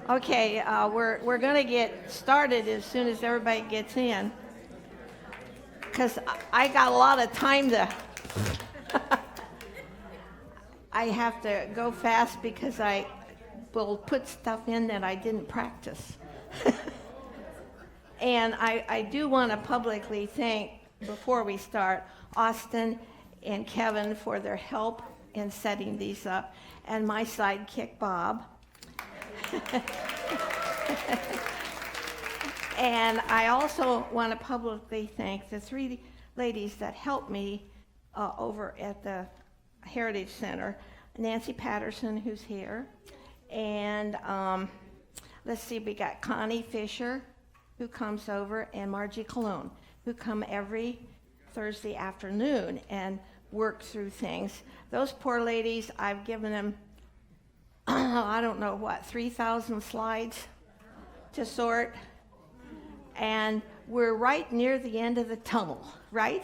Okay, we're going to get started as soon as everybody gets in, because I got a lot of time to. I have to go fast because I will put stuff in that I didn't practice. And I do want to publicly thank, before we start, Austin and Kevin for their help in setting these up, and my sidekick, Bob. And I also want to publicly thank the three ladies that helped me over at the Heritage Center. Nancy Patterson, who's here, and let's see, we got Connie Fisher, who comes over, and Margie Cologne, who come every Thursday afternoon and work through things. Those poor ladies, I've given them, I don't know what, 3,000 slides to sort, and we're right near the end of the tunnel, right?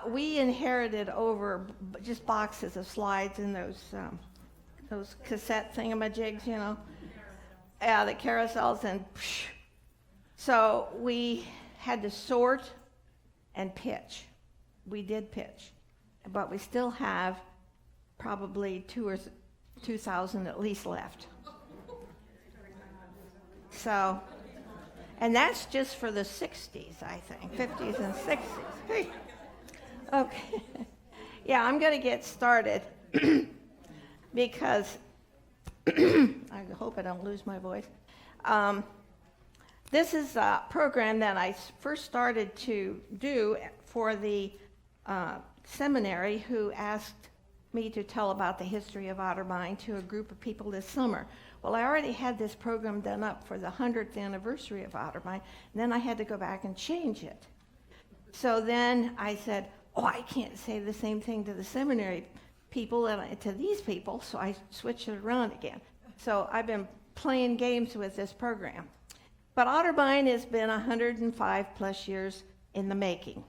We inherited over just boxes of slides and those cassette thingamajigs, you know, the carousels, and so we had to sort and pitch. We did pitch, but we still have probably 2,000 at least left. So, and that's just for the 60s, I think, 50s and 60s. Okay. Yeah, I'm going to get started because I hope I don't lose my voice. This is a program that I first started to do for the seminary, who asked me to tell about the history of Otterbein to a group of people this summer. Well, I already had this program done up for the 100th anniversary of Otterbein, and then I had to go back and change it. So then I said, I can't say the same thing to the seminary people and to these people, so I switched it around again. So I've been playing games with this program. But Otterbein has been 105 plus years in the making.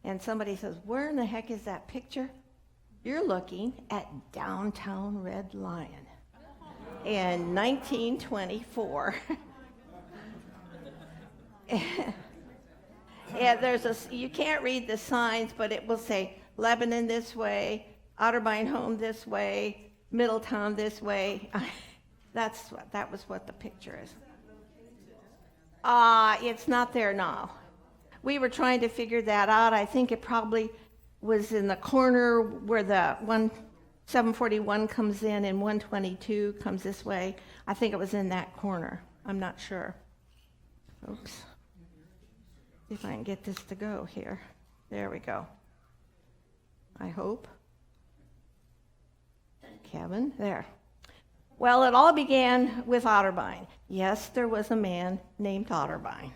And somebody says, where in the heck is that picture? You're looking at downtown Red Lion in 1924. Yeah, you can't read the signs, but it will say Lebanon this way, Otterbein home this way, Middletown this way. That was what the picture is. It's not there now. We were trying to figure that out. I think it probably was in the corner where the 741 comes in and 122 comes this way. I think it was in that corner. I'm not sure. Oops. See if I can get this to go here. There we go. I hope. Kevin, there. Well, it all began with Otterbein. Yes, there was a man named Otterbein.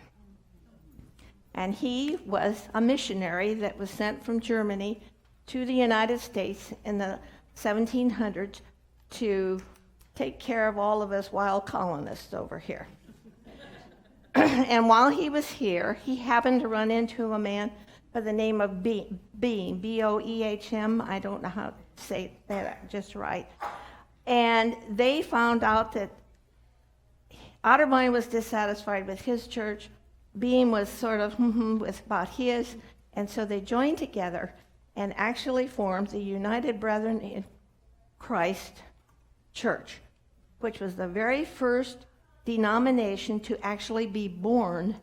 And he was a missionary that was sent from Germany to the United States in the 1700s to take care of all of us wild colonists over here. And while he was here, he happened to run into a man by the name of Beam, B-O-E-H-M. I don't know how to say that just right. And they found out that Otterbein was dissatisfied with his church. Beam was sort of with about his. And so they joined together and actually formed the United Brethren in Christ Church, which was the very first denomination to actually be born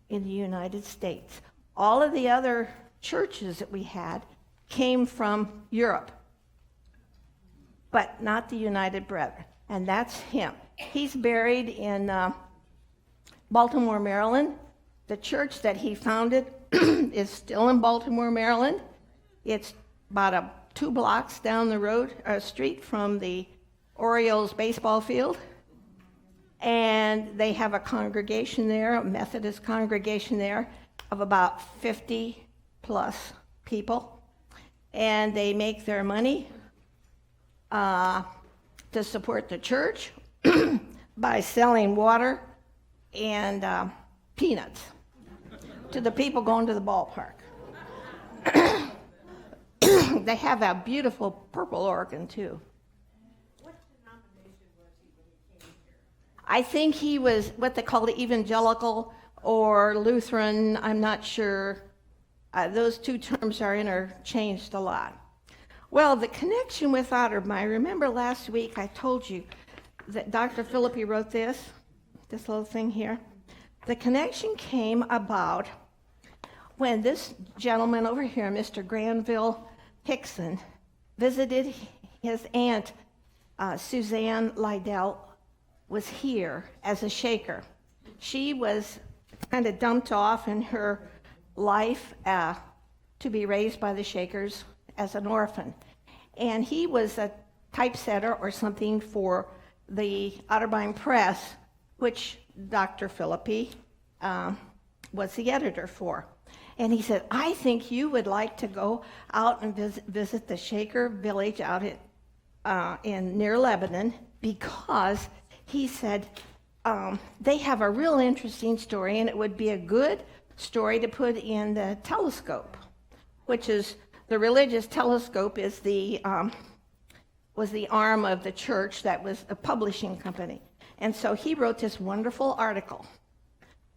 in the United States. All of the other churches that we had came from Europe, but not the United Brethren. And that's him. He's buried in Baltimore, Maryland. The church that he founded is still in Baltimore, Maryland. It's about 2 blocks down the street from the Orioles baseball field. And they have a congregation there, a Methodist congregation there, of about 50 plus people. And they make their money to support the church by selling water and peanuts to the people going to the ballpark. They have a beautiful purple organ, too. What denomination was he I think he was what they called evangelical or Lutheran. I'm not sure. Those two terms are interchanged a lot. Well, the connection with Otterbein, remember last week I told you that Dr. Philippi wrote this little thing here. The connection came about when this gentleman over here, Mr. Granville Hickson, visited his aunt, Suzanne Lydell, was here as a Shaker. She was kind of dumped off in her life to be raised by the Shakers as an orphan. And he was a typesetter or something for the Otterbein Press, which Dr. Philippi was the editor for. And he said, I think you would like to go out and visit the Shaker village out in near Lebanon, because he said they have a real interesting story, and it would be a good story to put in the telescope, which is the religious telescope is was the arm of the church that was a publishing company. And so he wrote this wonderful article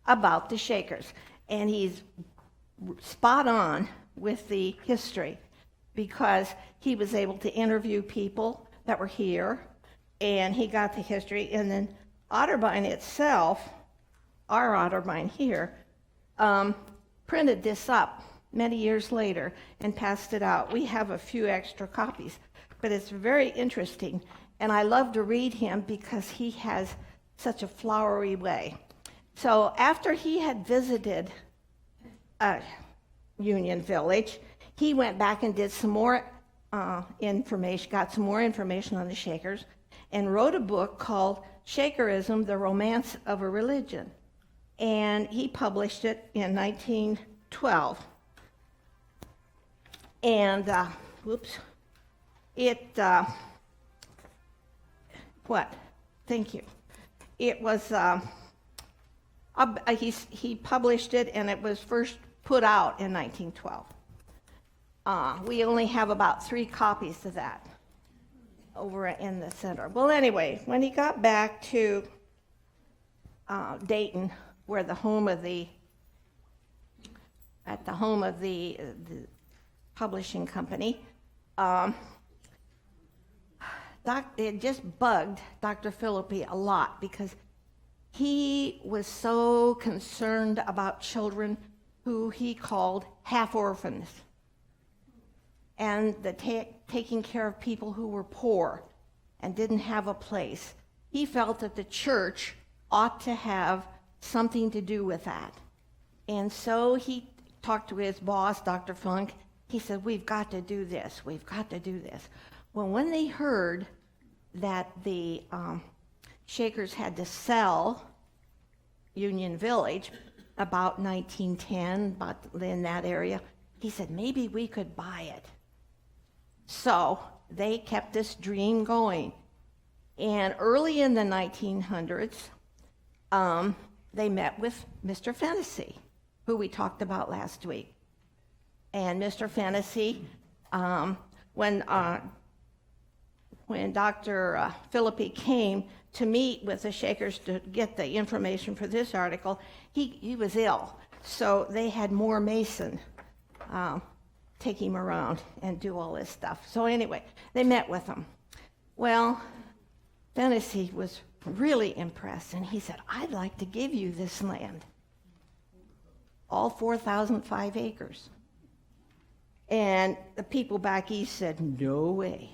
about the Shakers, and he's spot on with the history, because he was able to interview people that were here, and he got the history. And then Otterbein itself, our Otterbein here, printed this up many years later and passed it out. We have a few extra copies, but it's very interesting, and I love to read him because he has such a flowery way. So after he had visited Union Village, he went back and did some more information, got some more information on the Shakers, and wrote a book called Shakerism, The Romance of a Religion. And he published it in 1912. And, Thank you. It was, he published it, and it was first put out in 1912. We only have about 3 copies of that over in the center. Well, anyway, when he got back to Dayton, where the home of the publishing company, it just bugged Dr. Philippi a lot, because he was so concerned about children who he called half orphans, and the taking care of people who were poor and didn't have a place. He felt that the church ought to have something to do with that. And so he talked to his boss, Dr. Funk. He said, we've got to do this. We've got to do this. Well, when they heard that the Shakers had to sell Union Village about 1910, about in that area, he said, maybe we could buy it. So they kept this dream going. And early in the 1900s, they met with Mr. Fennessy, who we talked about last week. And Mr. Fennessy, when Dr. Philippi came to meet with the Shakers to get the information for this article, he was ill. So they had Moore Mason take him around and do all this stuff. So anyway, they met with him. Well, Fennessy was really impressed, and he said, I'd like to give you this land, all 4,005 acres. And the people back east said, no way.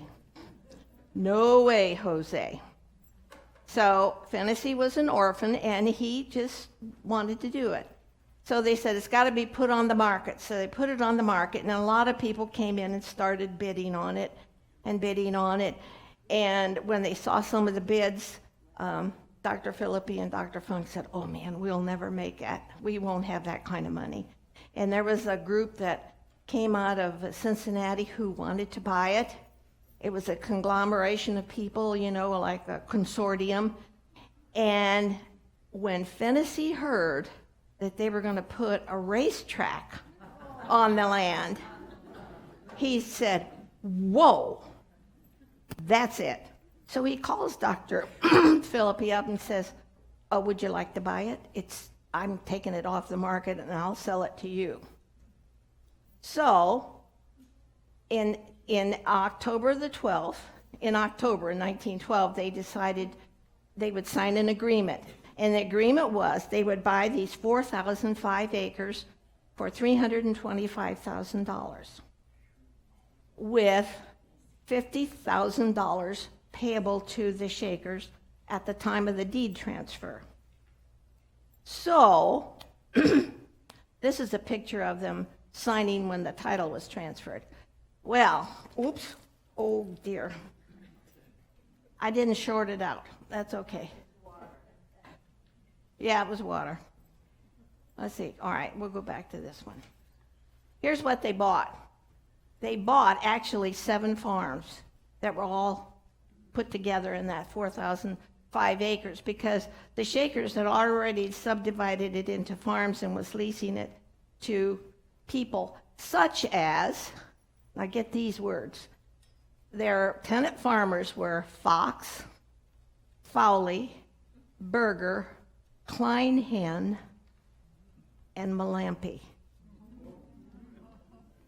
No way, Jose. So Fennessy was an orphan, and he just wanted to do it. So they said, it's got to be put on the market. So they put it on the market, and a lot of people came in and started bidding on it and bidding on it. And when they saw some of the bids, Dr. Philippi and Dr. Funk said, oh man, we'll never make that. We won't have that kind of money. And there was a group that came out of Cincinnati who wanted to buy it. It was a conglomeration of people, like a consortium. And when Fennessy heard that they were going to put a racetrack on the land, he said, whoa, that's it. So he calls Dr. Philippi up and says, oh, would you like to buy it? I'm taking it off the market and I'll sell it to you. So in October the 12th, in October 1912, they decided they would sign an agreement. And the agreement was they would buy these 4,005 acres for $325,000 with $50,000 payable to the Shakers at the time of the deed transfer. So, this is a picture of them signing when the title was transferred. Well, oops, oh dear. I didn't short it out. That's okay. Yeah, it was water. Let's see. All right, we'll go back to this one. Here's what they bought. They bought actually 7 farms that were all put together in that 4,005 acres because the Shakers had already subdivided it into farms and was leasing it to people such as, now get these words, their tenant farmers were Fox, Fowley, Berger, Klein Henn, and Malampy.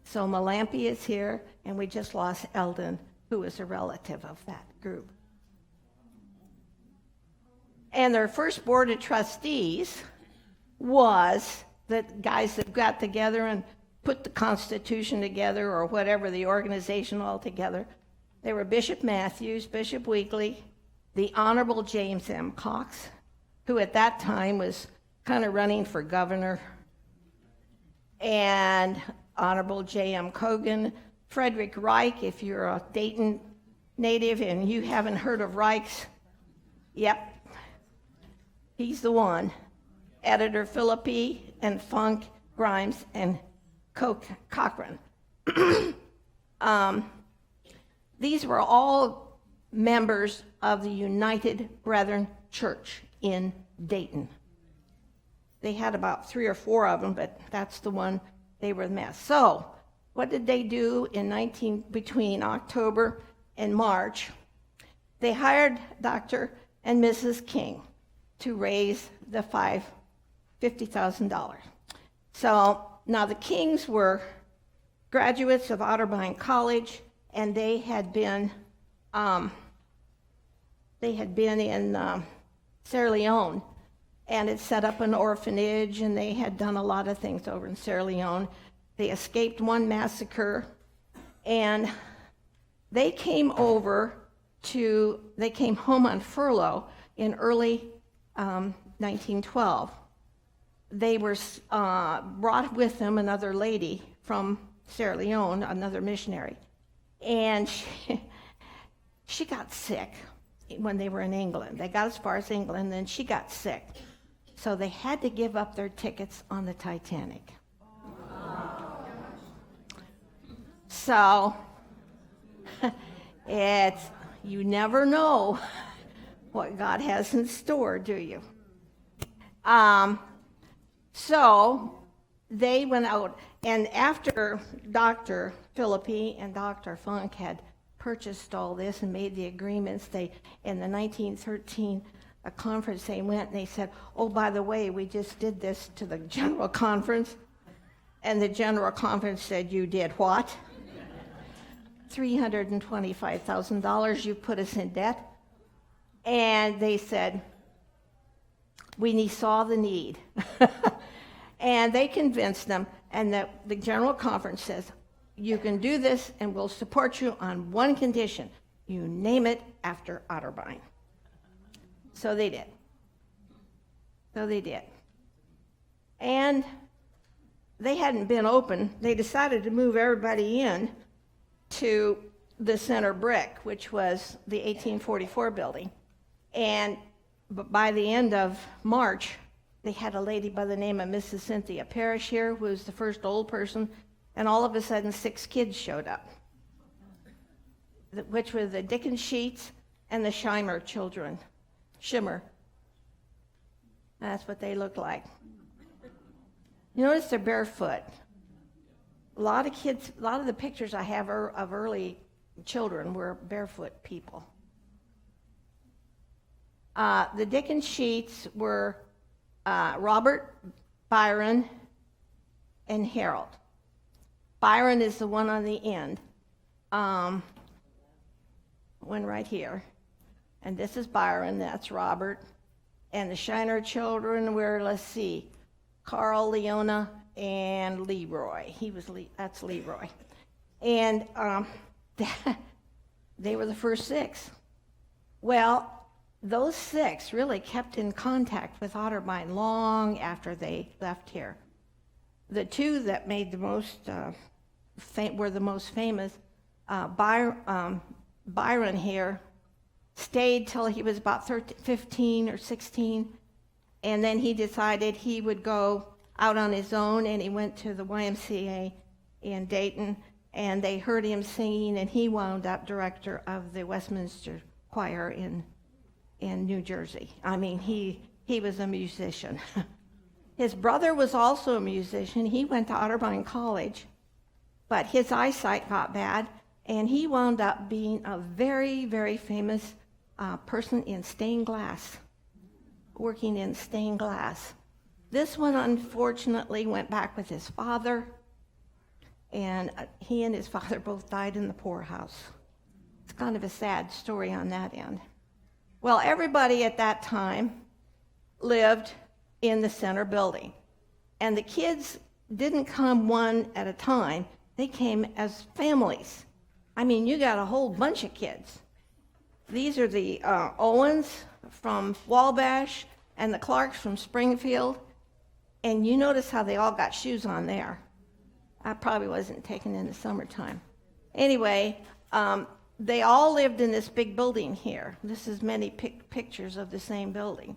So Malampy is here, and we just lost Eldon, who is a relative of that group. And their first board of trustees was the guys that got together and put the Constitution together or whatever, the organization all together. They were Bishop Matthews, Bishop Weekly, the Honorable James M. Cox, who at that time was kind of running for governor, and Honorable J.M. Cogan, Frederick Reich, if you're a Dayton native and you haven't heard of Reich's, yep, he's the one. Editor Philippi and Funk, Grimes, and Cochran. These were all members of the United Brethren Church in Dayton. They had about 3 or 4 of them, but that's the one they were the mass. So, what did they do between October and March? They hired Dr. and Mrs. King to raise the $50,000. So, now the Kings were graduates of Otterbein College, and they had been in Sierra Leone and had set up an orphanage, and they had done a lot of things over in Sierra Leone. They escaped one massacre, and they came home on furlough in early 1912. They were brought with them another lady from Sierra Leone, another missionary, and she got sick when they were in England. They got as far as England, and then she got sick. So they had to give up their tickets on the Titanic. So you never know what God has in store, do you? So they went out, and after Dr. Philippi and Dr. Funk had purchased all this and made the agreements, in the 1913 conference, they went and they said, oh, by the way, we just did this to the General Conference. And the General Conference said, you did what? $325,000, you put us in debt. And they said, we saw the need. And they convinced them, and the General Conference says, you can do this and we'll support you on one condition. You name it after Otterbein. So they did. And they hadn't been open. They decided to move everybody in to the center brick, which was the 1844 building. But by the end of March, they had a lady by the name of Mrs. Cynthia Parrish here, who was the first old person, and all of a sudden 6 kids showed up, which were the Dickens Sheets and the Schimmer children. Shimmer. That's what they look like. You notice they're barefoot. A lot of the pictures I have of early children were barefoot people. The Dickens sheets were Robert, Byron, and Harold. Byron is the one on the end. One right here. And this is Byron, that's Robert. And the Shiner children were, let's see, Carl, Leona, and Leroy. That's Leroy. And they were the first 6. Well, those 6 really kept in contact with Otterbein long after they left here. The 2 that made the most were the most famous. Byron here stayed till he was about 15 or 16, and then he decided he would go out on his own, and he went to the YMCA in Dayton, and they heard him singing, and he wound up director of the Westminster Choir in New Jersey. I mean, he was a musician. His brother was also a musician. He went to Otterbein College, but his eyesight got bad, and he wound up being a very, very famous person in stained glass, working in stained glass. This one, unfortunately, went back with his father, and he and his father both died in the poorhouse. It's kind of a sad story on that end. Well, everybody at that time lived in the center building, and the kids didn't come one at a time. They came as families. I mean, you got a whole bunch of kids. These are the Owens from Wabash and the Clarks from Springfield, and you notice how they all got shoes on there. I probably wasn't taken in the summertime. Anyway, they all lived in this big building here. This is many pictures of the same building.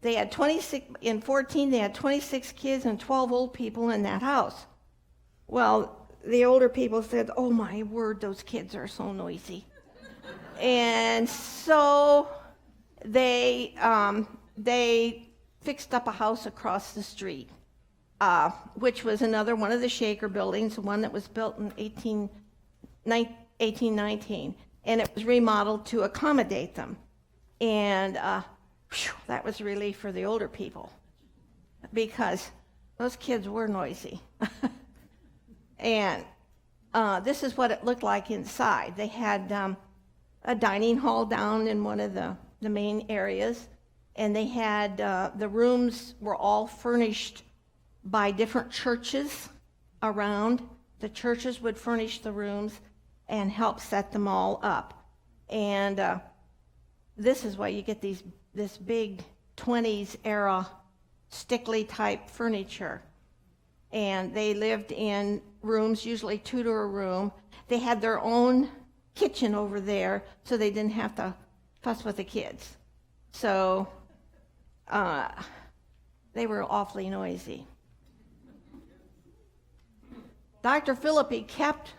They had 26, in 14, they had 26 kids and 12 old people in that house. Well, the older people said, oh my word, those kids are so noisy. And so they fixed up a house across the street, which was another one of the Shaker buildings, the one that was built in 1819, and it was remodeled to accommodate them. And that was a relief for the older people, because those kids were noisy. And this is what it looked like inside. They had a dining hall down in one of the main areas, and they had the rooms were all furnished by different churches around. The churches would furnish the rooms and help set them all up. And this is why you get this big 20s era stickly type furniture. And they lived in rooms, usually 2 to a room. They had their own kitchen over there, so they didn't have to fuss with the kids. So they were awfully noisy. Dr. Philippi kept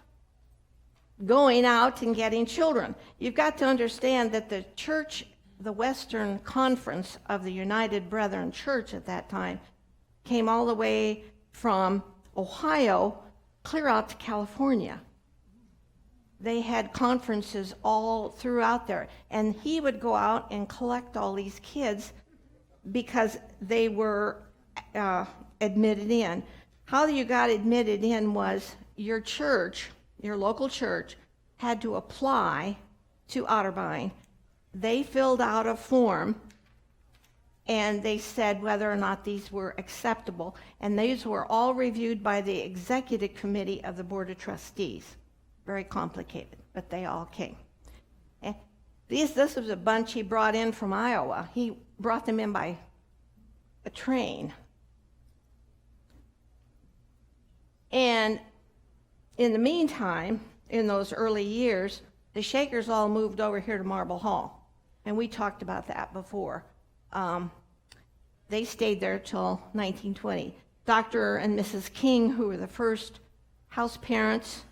going out and getting children. You've got to understand that the church, the Western Conference of the United Brethren Church at that time, came all the way from Ohio clear out to California. They had conferences all throughout there, and he would go out and collect all these kids because they were admitted in. How you got admitted in was your church, your local church, had to apply to Otterbein. They filled out a form, and they said whether or not these were acceptable, and these were all reviewed by the executive committee of the Board of Trustees. Very complicated, but they all came. And this was a bunch he brought in from Iowa. He brought them in by a train. And in the meantime, in those early years, the Shakers all moved over here to Marble Hall. And we talked about that before. They stayed there till 1920. Dr. and Mrs. King, who were the first house parents,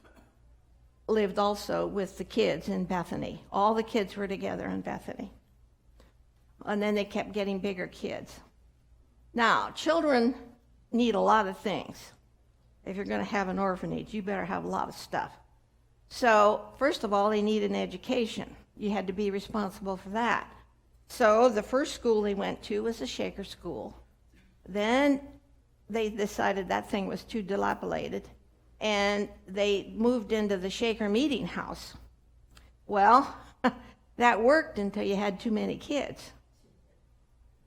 lived also with the kids in Bethany. All the kids were together in Bethany. And then they kept getting bigger kids. Now, children need a lot of things. If you're going to have an orphanage, you better have a lot of stuff. So, first of all, they need an education. You had to be responsible for that. So the first school they went to was a Shaker school. Then they decided that thing was too dilapidated, and they moved into the Shaker meeting house. Well, that worked until you had too many kids.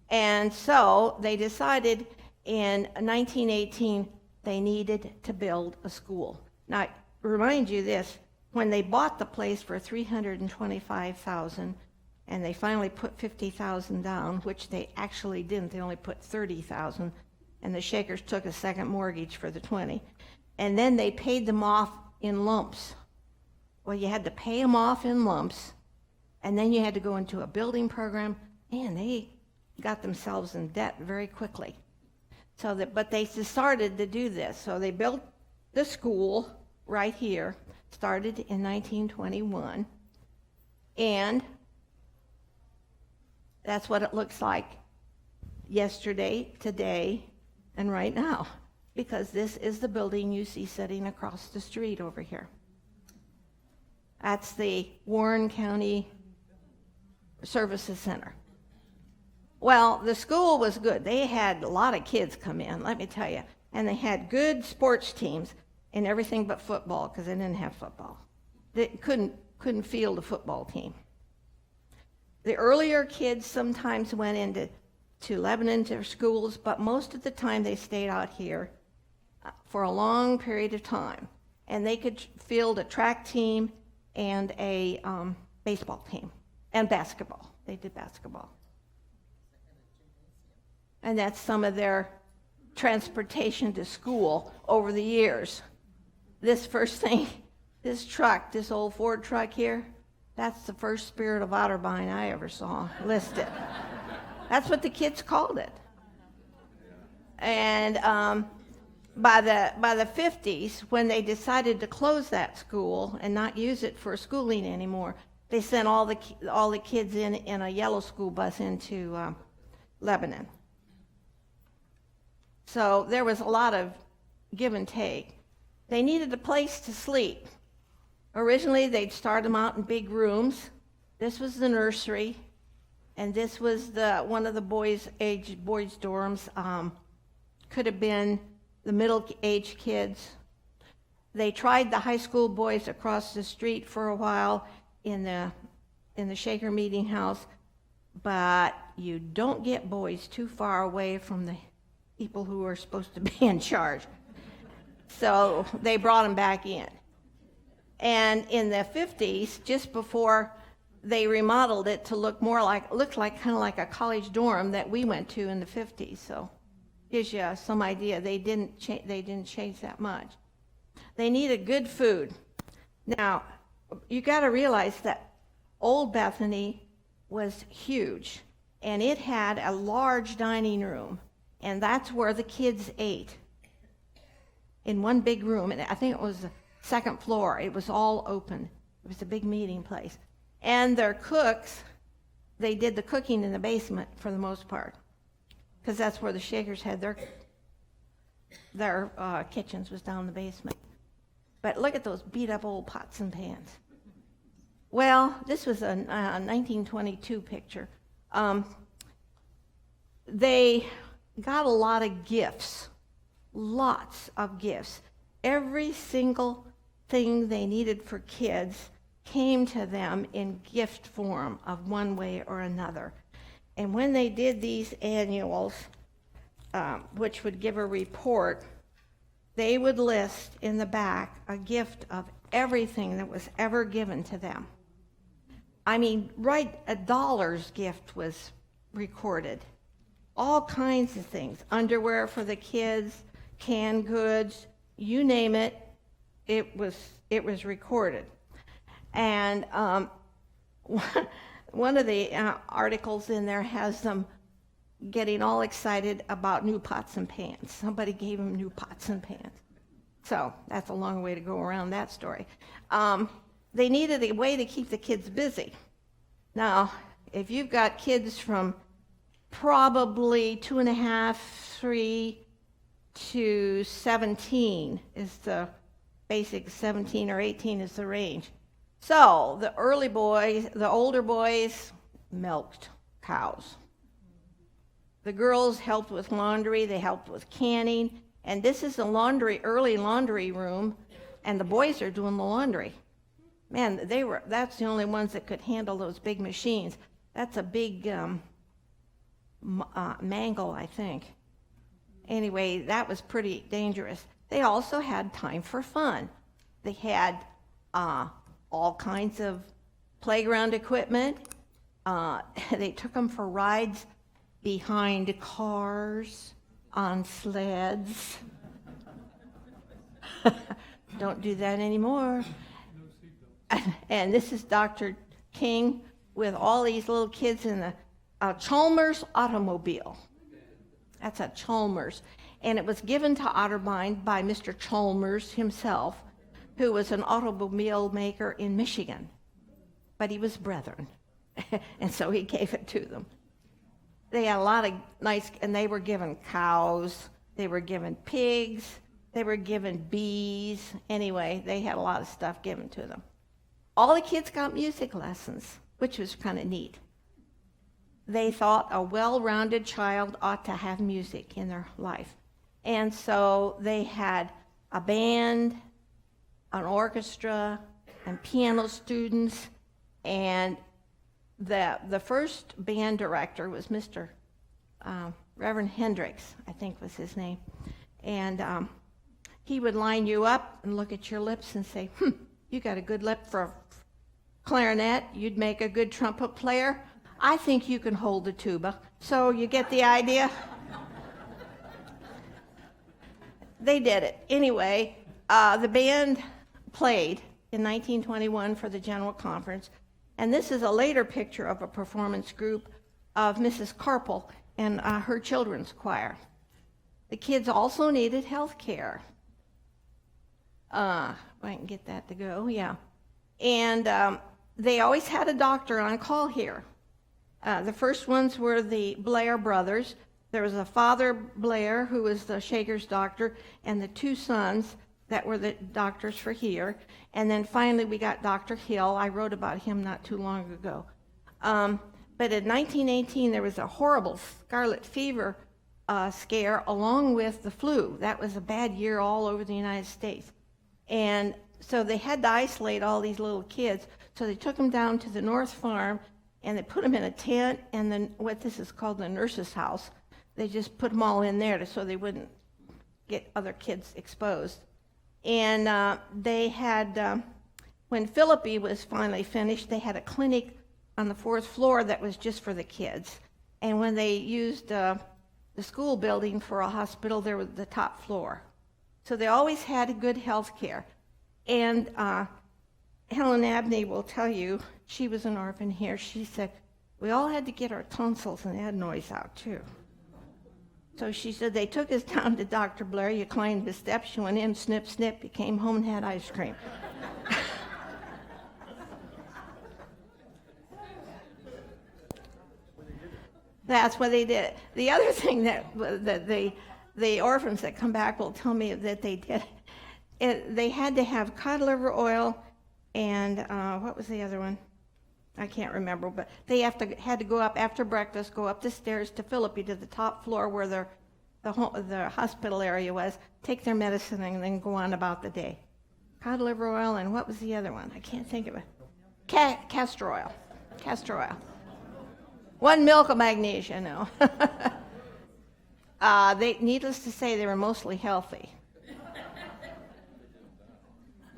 And so they decided in 1918 they needed to build a school. Now, remind you this, when they bought the place for $325,000, and they finally put $50,000 down, which they actually didn't, they only put $30,000, and the Shakers took a second mortgage for the 20. And then they paid them off in lumps. Well, you had to pay them off in lumps, and then you had to go into a building program, and they got themselves in debt very quickly. But they started to do this. So they built the school right here, started in 1921, and that's what it looks like yesterday, today, and right now, because this is the building you see sitting across the street over here. That's the Warren County Services Center. Well, the school was good. They had a lot of kids come in, let me tell you, and they had good sports teams and everything but football, because they didn't have football. They couldn't field a football team. The earlier kids sometimes went into Lebanon to schools, but most of the time they stayed out here for a long period of time. And they could field a track team and a baseball team, and basketball. They did basketball. And that's some of their transportation to school over the years. This first thing, this truck, this old Ford truck here, that's the first Spirit of Otterbein I ever saw listed. That's what the kids called it. And by the 50s, when they decided to close that school and not use it for schooling anymore, they sent all the kids in a yellow school bus into Lebanon. So there was a lot of give and take. They needed a place to sleep. Originally, they'd start them out in big rooms. This was the nursery, and this was one of the boys' dorms. Could have been the middle-aged kids. They tried the high school boys across the street for a while in the Shaker meeting house, but you don't get boys too far away from the people who are supposed to be in charge. So they brought them back in. And in the 50s, just before they remodeled it to look kind of like a college dorm that we went to in the 50s. So gives you some idea. They didn't change that much. They needed good food. Now, you got to realize that Old Bethany was huge, and it had a large dining room, and that's where the kids ate, in one big room. And I think it was the second floor. It was all open. It was a big meeting place. And their cooks, they did the cooking in the basement for the most part, because that's where the Shakers had their kitchens, was down in the basement. But look at those beat up old pots and pans. Well, this was a 1922 picture. They got a lot of gifts, lots of gifts. Every single thing they needed for kids came to them in gift form of one way or another. And when they did these annuals, which would give a report, they would list in the back a gift of everything that was ever given to them. I mean, right, a dollar's gift was recorded. All kinds of things. Underwear for the kids, canned goods, you name it, it was recorded. And one of the articles in there has them getting all excited about new pots and pans. Somebody gave them new pots and pans. So that's a long way to go around that story. They needed a way to keep the kids busy. Now, if you've got kids from probably 2.5, 3 to 17 is the basic, 17 or 18 is the range. So the older boys milked. cows. The girls helped with laundry, they helped with canning, and this is a early laundry room, and the boys are doing the laundry. Man, that's the only ones that could handle those big machines. That's a big mangle, I think. Anyway, that was pretty dangerous. They also had time for fun. They had all kinds of playground equipment. They took them for rides behind cars, on sleds. Don't do that anymore. And this is Dr. King with all these little kids in a Chalmers automobile. That's a Chalmers. And it was given to Otterbein by Mr. Chalmers himself, who was an automobile maker in Michigan. But he was brethren, and so he gave it to them. They had a lot of nice, and they were given cows, they were given pigs, they were given bees. Anyway, they had a lot of stuff given to them. All the kids got music lessons, which was kind of neat. They thought a well-rounded child ought to have music in their life. And so they had a band, an orchestra, and piano students, and the first band director was Mr. Reverend Hendricks, I think was his name. And he would line you up and look at your lips and say, you got a good lip for a clarinet, you'd make a good trumpet player. I think you can hold the tuba. So you get the idea? They did it. Anyway, the band played in 1921 for the General Conference, and this is a later picture of a performance group of Mrs. Carpel and her children's choir. The kids also needed health care. I can get that to go, yeah. And they always had a doctor on call here. The first ones were the Blair brothers. There was a Father Blair, who was the Shaker's doctor, and the two sons that were the doctors for here. And then finally we got Dr. Hill. I wrote about him not too long ago. But in 1918, there was a horrible scarlet fever scare along with the flu. That was a bad year all over the United States. And so they had to isolate all these little kids. So they took them down to the North Farm, and they put them in a tent, and then what this is called the nurse's house. They just put them all in there so they wouldn't get other kids exposed. And they had, when Philippi was finally finished, they had a clinic on the 4th floor that was just for the kids. And when they used the school building for a hospital, there was the top floor. So they always had good health care. And Helen Abney will tell you, she was an orphan here, she said, we all had to get our tonsils and adenoids out too. So she said they took us down to Dr. Blair, you climbed the steps, you went in, snip, snip, you came home and had ice cream. That's what they did. The other thing that the orphans that come back will tell me that they did, they had to have cod liver oil and what was the other one? I can't remember, but they had to go up after breakfast, go up the stairs to Philippi to the top floor where the hospital area was, take their medicine, and then go on about the day. Cod liver oil, and what was the other one? I can't think of it. Castor oil. Castor oil. 1 milk of magnesia, no. Needless to say, they were mostly healthy.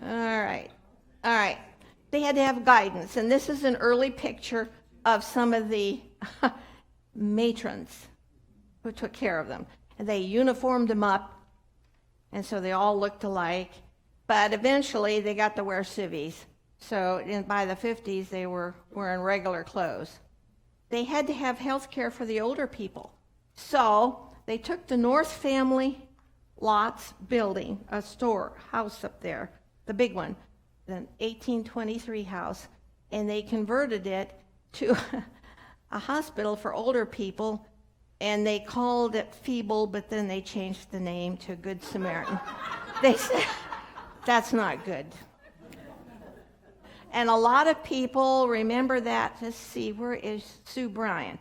All right. They had to have guidance, and this is an early picture of some of the matrons who took care of them. And they uniformed them up, and so they all looked alike. But eventually, they got to wear civvies. So by the 50s, they were wearing regular clothes. They had to have health care for the older people. So they took the North Family Lots building, a house up there, the big one, the 1823 house, and they converted it to a hospital for older people, and they called it Feeble, but then they changed the name to Good Samaritan. They said, that's not good. And a lot of people remember that. Let's see, where is Sue Bryan?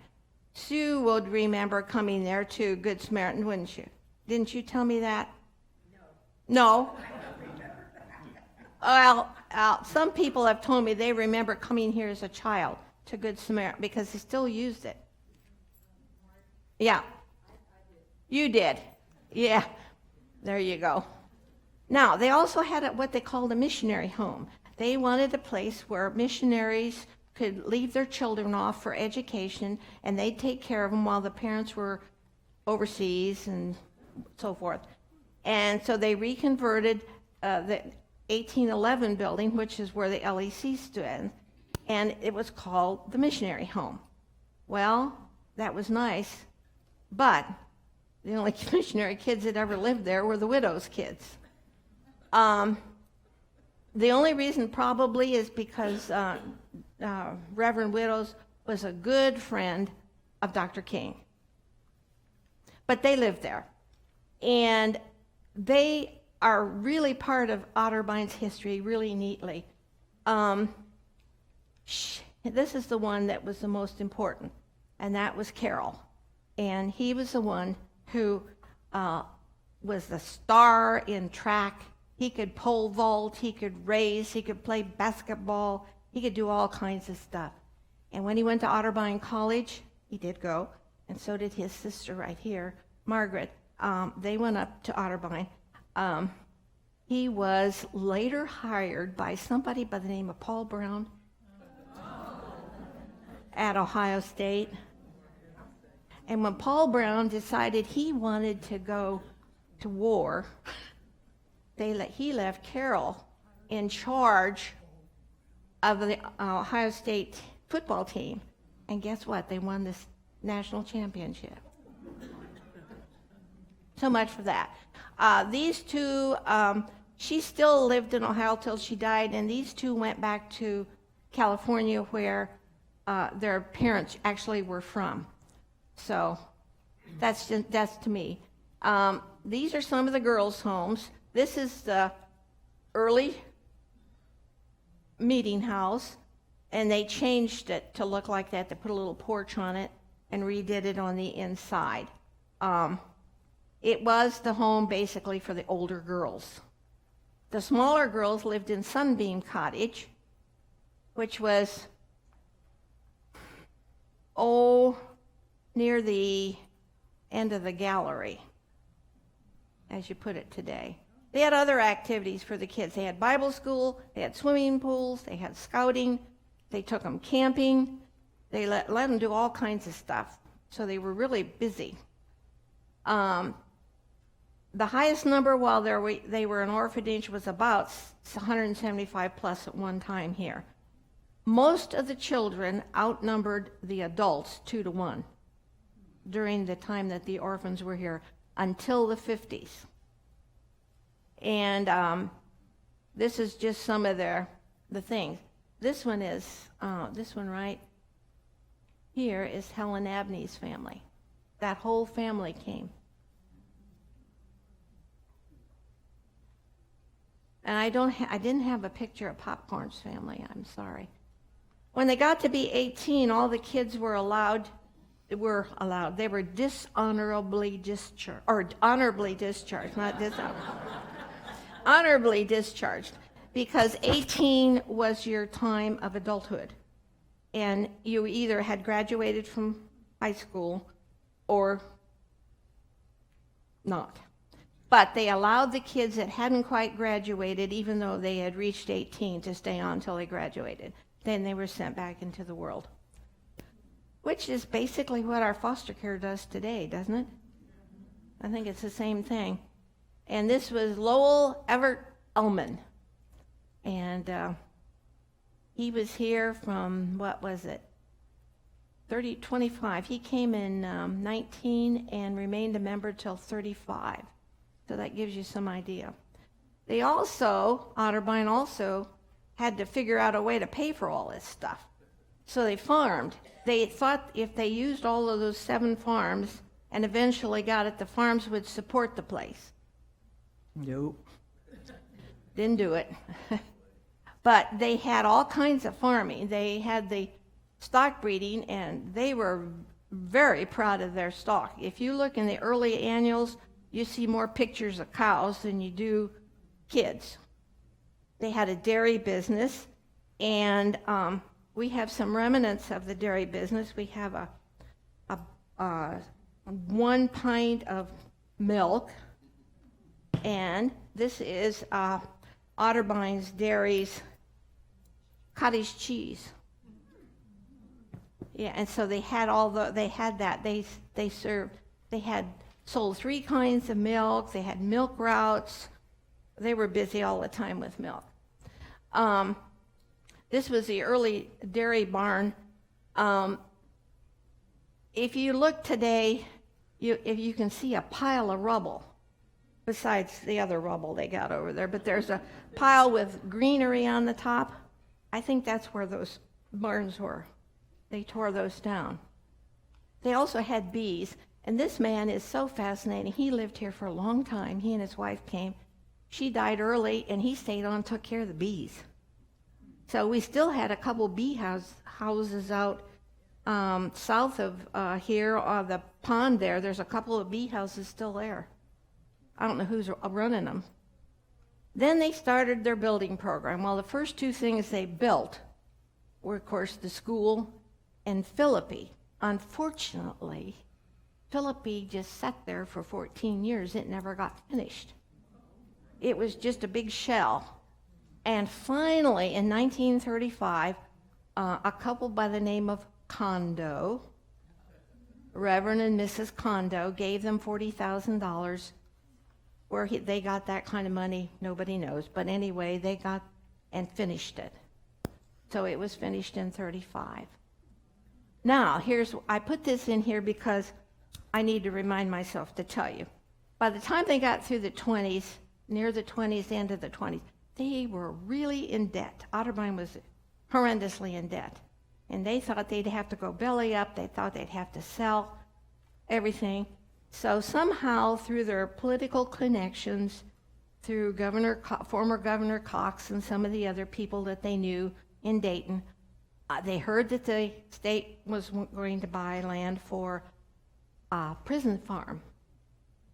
Sue would remember coming there to Good Samaritan, wouldn't you? Didn't you tell me that? No? Well, some people have told me they remember coming here as a child to Good Samaritan because they still used it. Yeah. You did. Yeah. There you go. Now, they also had what they called a missionary home. They wanted a place where missionaries could leave their children off for education, and they'd take care of them while the parents were overseas and so forth. And so they reconverted the 1811 building, which is where the LEC stood, and it was called the missionary home. Well, that was nice, but the only missionary kids that ever lived there were the widows' kids. The only reason probably is because Reverend Widows was a good friend of Dr. King. But they lived there. And they are really part of Otterbein's history really neatly. This is the one that was the most important, and that was Carol. And he was the one who was the star in track. He could pole vault, he could race, he could play basketball, he could do all kinds of stuff. And when he went to Otterbein College, he did go, and so did his sister right here, Margaret. They went up to Otterbein. He was later hired by somebody by the name of Paul Brown at Ohio State. And when Paul Brown decided he wanted to go to war, he left Carol in charge of the Ohio State football team. And guess what? They won this national championship. So much for that. These two, she still lived in Ohio till she died, and these two went back to California where their parents actually were from. So that's to me. These are some of the girls' homes. This is the early meeting house, and they changed it to look like that. They put a little porch on it and redid it on the inside. It was the home basically for the older girls. The smaller girls lived in Sunbeam Cottage, which was, near the end of the gallery, as you put it today. They had other activities for the kids. They had Bible school, they had swimming pools, they had scouting, they took them camping, they let them do all kinds of stuff. So they were really busy. The highest number while they were an orphanage was about 175 plus at one time here. Most of the children outnumbered the adults 2-1 during the time that the orphans were here until the 50s. And this is just some of the things. This one right here is Helen Abney's family. That whole family came. And I didn't have a picture of Popcorn's family, I'm sorry. When they got to be 18, all the kids were allowed. They were dishonorably discharged, or honorably discharged, not dishonorably. Honorably discharged, because 18 was your time of adulthood. And you either had graduated from high school or not. But they allowed the kids that hadn't quite graduated, even though they had reached 18, to stay on until they graduated. Then they were sent back into the world. Which is basically what our foster care does today, doesn't it? I think it's the same thing. And this was Lowell Everett Ullman. And he was here from, 25. He came in 19 and remained a member till 35. So that gives you some idea. Otterbein also had to figure out a way to pay for all this stuff. So they farmed. They thought if they used all of those 7 farms and eventually got it, the farms would support the place. Nope. Didn't do it. But they had all kinds of farming. They had the stock breeding, and they were very proud of their stock. If you look in the early annuals, you see more pictures of cows than you do kids. They had a dairy business, and we have some remnants of the dairy business. We have a 1 pint of milk, and this is Otterbein's Dairy's cottage cheese. Yeah, and so they had sold 3 kinds of milk. They had milk routes. They were busy all the time with milk. This was the early dairy barn. If you look today, if you can see a pile of rubble, besides the other rubble they got over there, but there's a pile with greenery on the top. I think that's where those barns were. They tore those down. They also had bees, and this man is so fascinating. He lived here for a long time. He and his wife came. She died early, and he stayed on and took care of the bees. So we still had a couple bee houses out south of here, or the pond there. There's a couple of bee houses still there. I don't know who's running them. Then they started their building program. Well, the first 2 things they built were, of course, the school and Philippi. Unfortunately, Philippi just sat there for 14 years. It never got finished. It was just a big shell. And finally, in 1935, a couple by the name of Kondo, Reverend and Mrs. Kondo, gave them $40,000. Where they got that kind of money, nobody knows. But anyway, they got and finished it. So it was finished in 35. Now, I put this in here because I need to remind myself to tell you. By the time they got through the 20s, near the 20s, end of the 20s, they were really in debt. Otterbein was horrendously in debt. And they thought they'd have to go belly up. They thought they'd have to sell everything. So somehow, through their political connections, through former Governor Cox and some of the other people that they knew in Dayton, they heard that the state was going to buy land for a prison farm.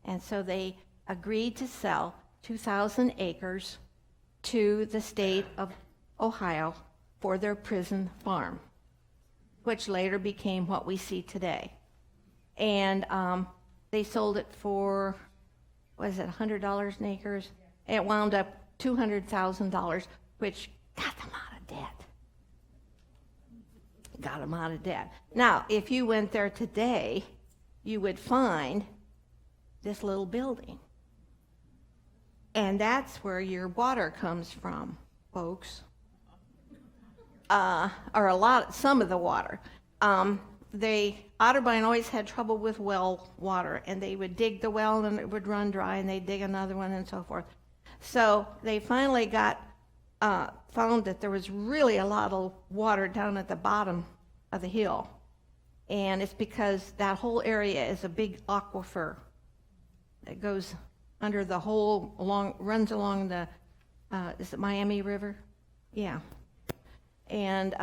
And so they agreed to sell 2,000 acres to the state of Ohio for their prison farm, which later became what we see today. And they sold it for, was it $100 an acre? It wound up $200,000, which got them out of debt. Got them out of debt. Now, if you went there today, you would find this little building. And that's where your water comes from, folks. Or some of the water. Otterbein always had trouble with well water, and they would dig the well and it would run dry, and they'd dig another one and so forth. So they finally found that there was really a lot of water down at the bottom of the hill. And it's because that whole area is a big aquifer that goes under the whole, runs along the, is it Miami River? Yeah. And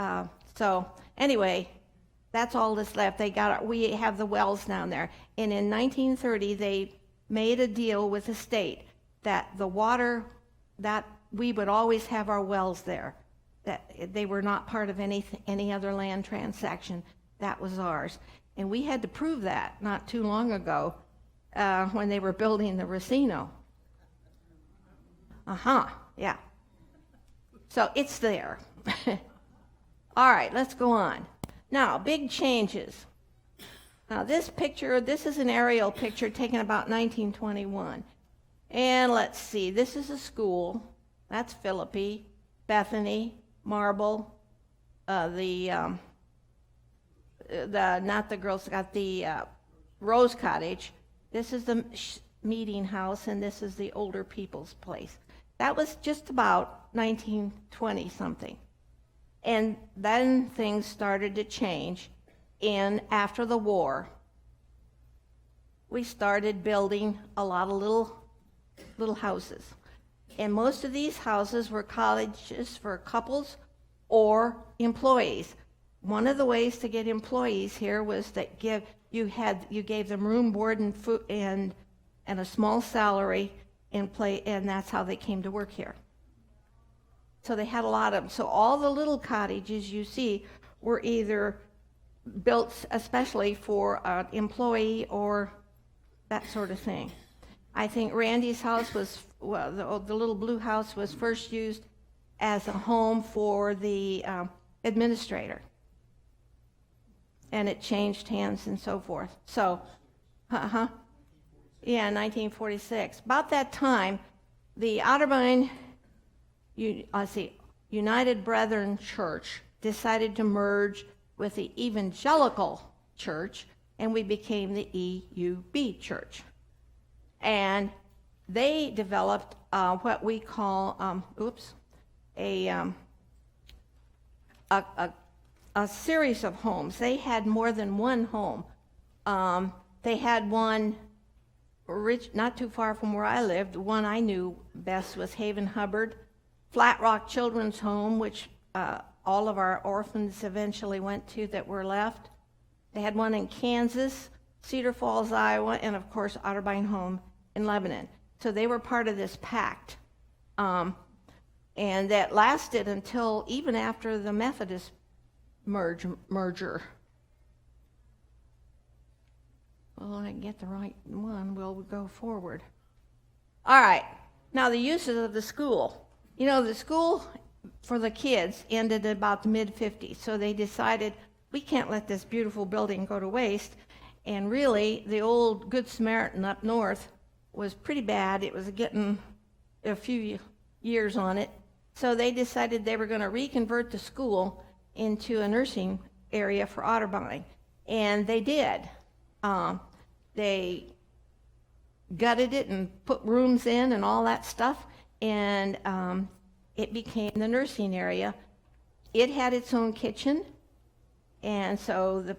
so anyway, that's all that's left. We have the wells down there. And in 1930, they made a deal with the state that the water, that we would always have our wells there, that they were not part of any other land transaction. That was ours. And we had to prove that not too long ago when they were building the Racino. Yeah. So it's there. All right, let's go on. Now, big changes. Now, this is an aerial picture taken about 1921. And let's see, this is a school. That's Philippi, Bethany, Marble, not the Girl Scout, the Rose Cottage. This is the meeting house, and this is the older people's place. That was just about 1920 something. And then things started to change. And after the war, we started building a lot of little houses. And most of these houses were cottages for couples or employees. one of the ways to get employees here was that you gave them room, board, and food, and a small salary and that's how they came to work here. So they had a lot of them. So all the little cottages you see were either built especially for an employee or that sort of thing. I think Randy's house was, well, the little blue house was first used as a home for the administrator. And it changed hands and so forth. So, yeah, 1946. About that time, the Otterbein United Brethren Church decided to merge with the Evangelical Church, and we became the EUB Church. And they developed what we call a series of homes. They had more than one home. They had one not too far from where I lived. The one I knew best was Haven Hubbard, Flat Rock Children's Home, which all of our orphans eventually went to that were left. They had one in Kansas, Cedar Falls, Iowa, and of course Otterbein Home in Lebanon. So they were part of this pact. And that lasted until even after the Methodist merger. Well, I get the right one, we'll go forward. All right, now the uses of the school. You know, the school for the kids ended about the mid-50s, so they decided we can't let this beautiful building go to waste. And really, the old Good Samaritan up north was pretty bad. It was getting a few years on it. So they decided they were going to reconvert the school into a nursing area for Otterbein. And they did. They gutted it and put rooms in and all that stuff. And it became the nursing area. It had its own kitchen. And so the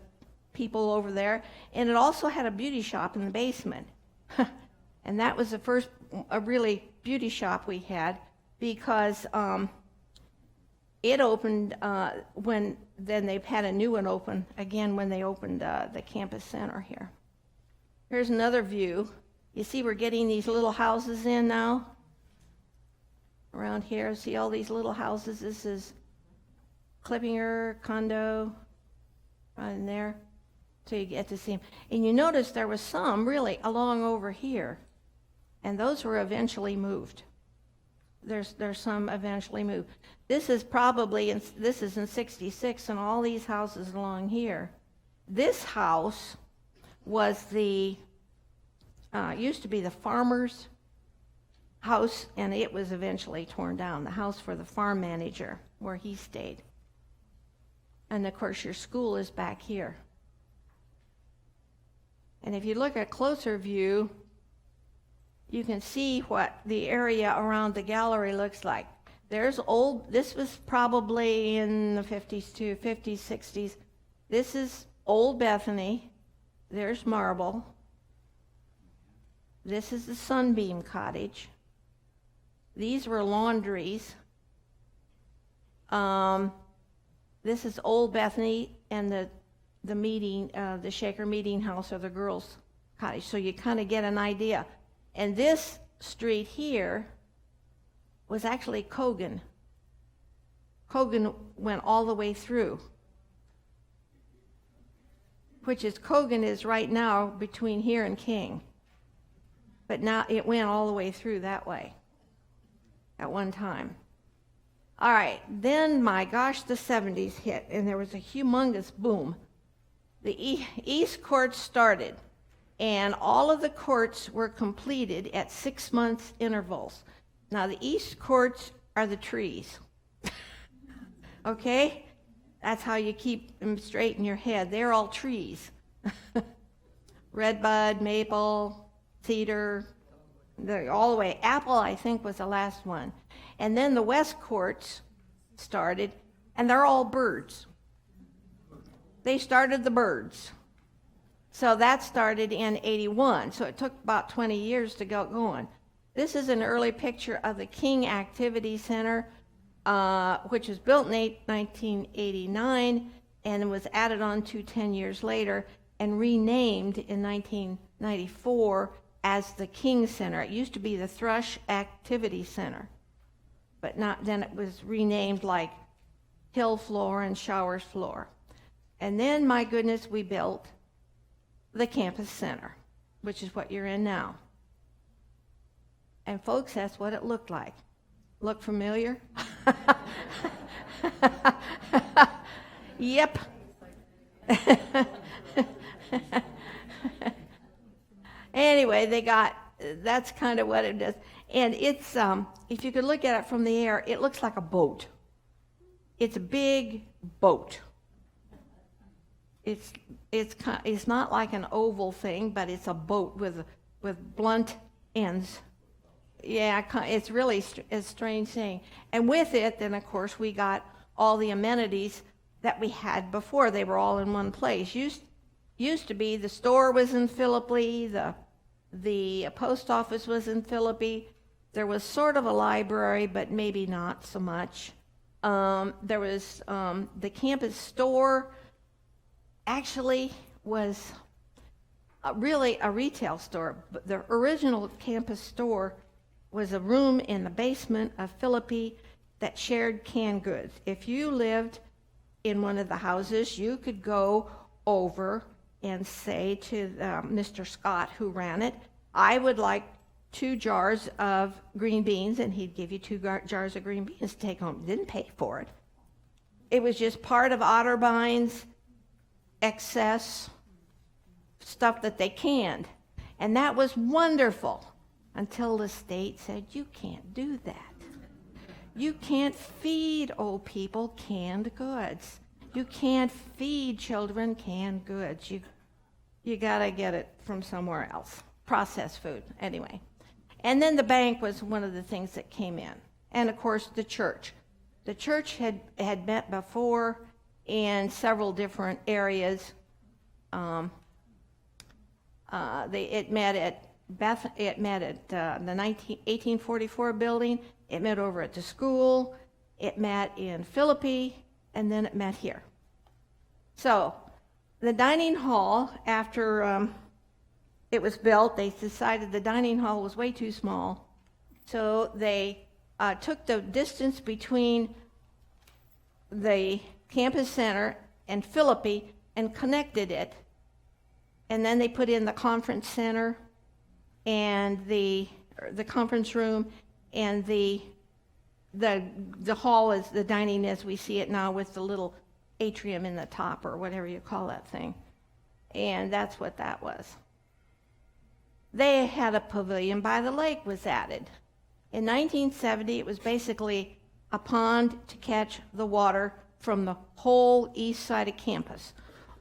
people over there, and it also had a beauty shop in the basement. And that was the first really beauty shop we had, because it opened then they've had a new one open again when they opened the campus center here. Here's another view. You see we're getting these little houses in now around here. See all these little houses? This is Klippinger condo right in there. So you get to see them. And you notice there was some really along over here, and those were eventually moved. There's some eventually moved. This is this is in 66, and all these houses along here. This house was used to be the farmer's house, and it was eventually torn down, the house for the farm manager where he stayed. And of course your school is back here. And if you look at a closer view, you can see what the area around the gallery looks like. This was probably in the 50s too, 50s, 60s. This is Old Bethany. There's Marble. This is the Sunbeam Cottage. These were laundries. This is Old Bethany and the meeting, the Shaker Meeting House, or the girls' cottage. So you kind of get an idea. And this street here was actually Cogan. Cogan went all the way through, which is Cogan is right now between here and King. But now it went all the way through that way at one time. All right, then, my gosh, the 70s hit, and there was a humongous boom. The East Courts started, and all of the courts were completed at 6 months intervals. Now, the East Courts are the trees. Okay? That's how you keep them straight in your head. They're all trees. Redbud, maple, cedar, all the way. Apple, I think, was the last one. And then the West Courts started, and they're all birds. They started the birds. So that started in 81. So it took about 20 years to get going. This is an early picture of the King Activity Center, which was built in 1989, and was added on to 10 years later and renamed in 1994 as the King Center. It used to be the Thrush Activity Center, but then it was renamed like Hill Floor and Showers Floor. And then, my goodness, we built the Campus Center, which is what you're in now. And folks, that's what it looked like. Look familiar? Yep. Anyway, that's kind of what it is. And it's, if you could look at it from the air, it looks like a boat. It's a big boat. It's not like an oval thing, but it's a boat with blunt ends. Yeah, it's really a strange thing. And with it, then of course we got all the amenities that we had before. They were all in one place. Used to be the store was in Philippi, the post office was in Philippi. There was sort of a library, but maybe not so much. There was the campus store. Actually was really a retail store. But the original campus store was a room in the basement of Philippi that shared canned goods. If you lived in one of the houses, you could go over and say to Mr. Scott, who ran it, I would like 2 jars of green beans, and he'd give you 2 jars of green beans to take home. Didn't pay for it. It was just part of Otterbein's excess stuff that they canned. And that was wonderful until the state said, you can't do that. You can't feed old people canned goods. You can't feed children canned goods. You got to get it from somewhere else. Processed food, anyway. And then the bank was one of the things that came in. And, of course, the church. The church had met before in several different areas. It met at the 1844 building. It met over at the school. It met in Philippi, and then it met here. So the dining hall, after it was built, they decided the dining hall was way too small. So they took the distance between the campus center and Philippi and connected it. And then they put in the conference center and the conference room, and the hall is the dining as we see it now, with the little atrium in the top, or whatever you call that thing. And that's what that was. They had a pavilion by the lake was added. In 1970, it was basically a pond to catch the water from the whole east side of campus.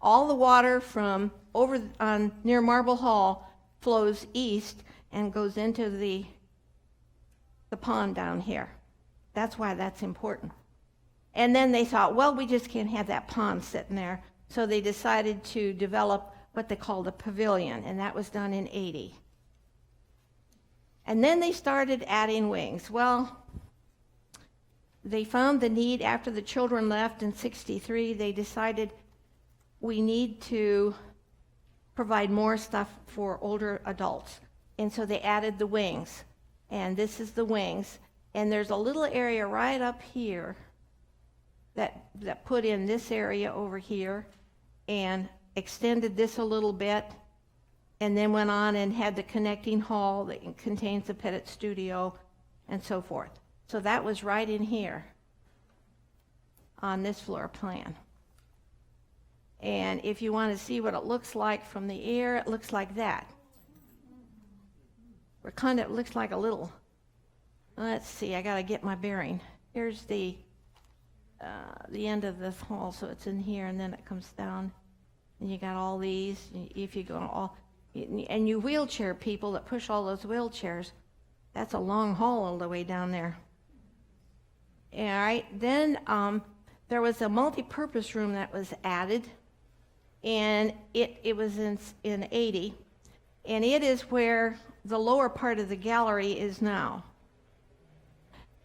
All the water from over on near Marble Hall flows east and goes into the pond down here. That's why that's important. And then they thought, well, we just can't have that pond sitting there. So they decided to develop what they called a pavilion, and that was done in 80. And then they started adding wings. Well, they found the need after the children left in 63. They decided we need to provide more stuff for older adults. And so they added the wings. And this is the wings. And there's a little area right up here that put in this area over here and extended this a little bit, and then went on and had the connecting hall that contains the Pettit studio and so forth. So that was right in here on this floor plan. And if you want to see what it looks like from the air, it looks like that. It looks like a little, let's see, I got to get my bearing. Here's the end of this hall, so it's in here, and then it comes down, and you got all these. If you go all, and you wheelchair people that push all those wheelchairs, that's a long hall all the way down there. All right, then there was a multi-purpose room that was added, and it was in 80, and it is where the lower part of the gallery is now.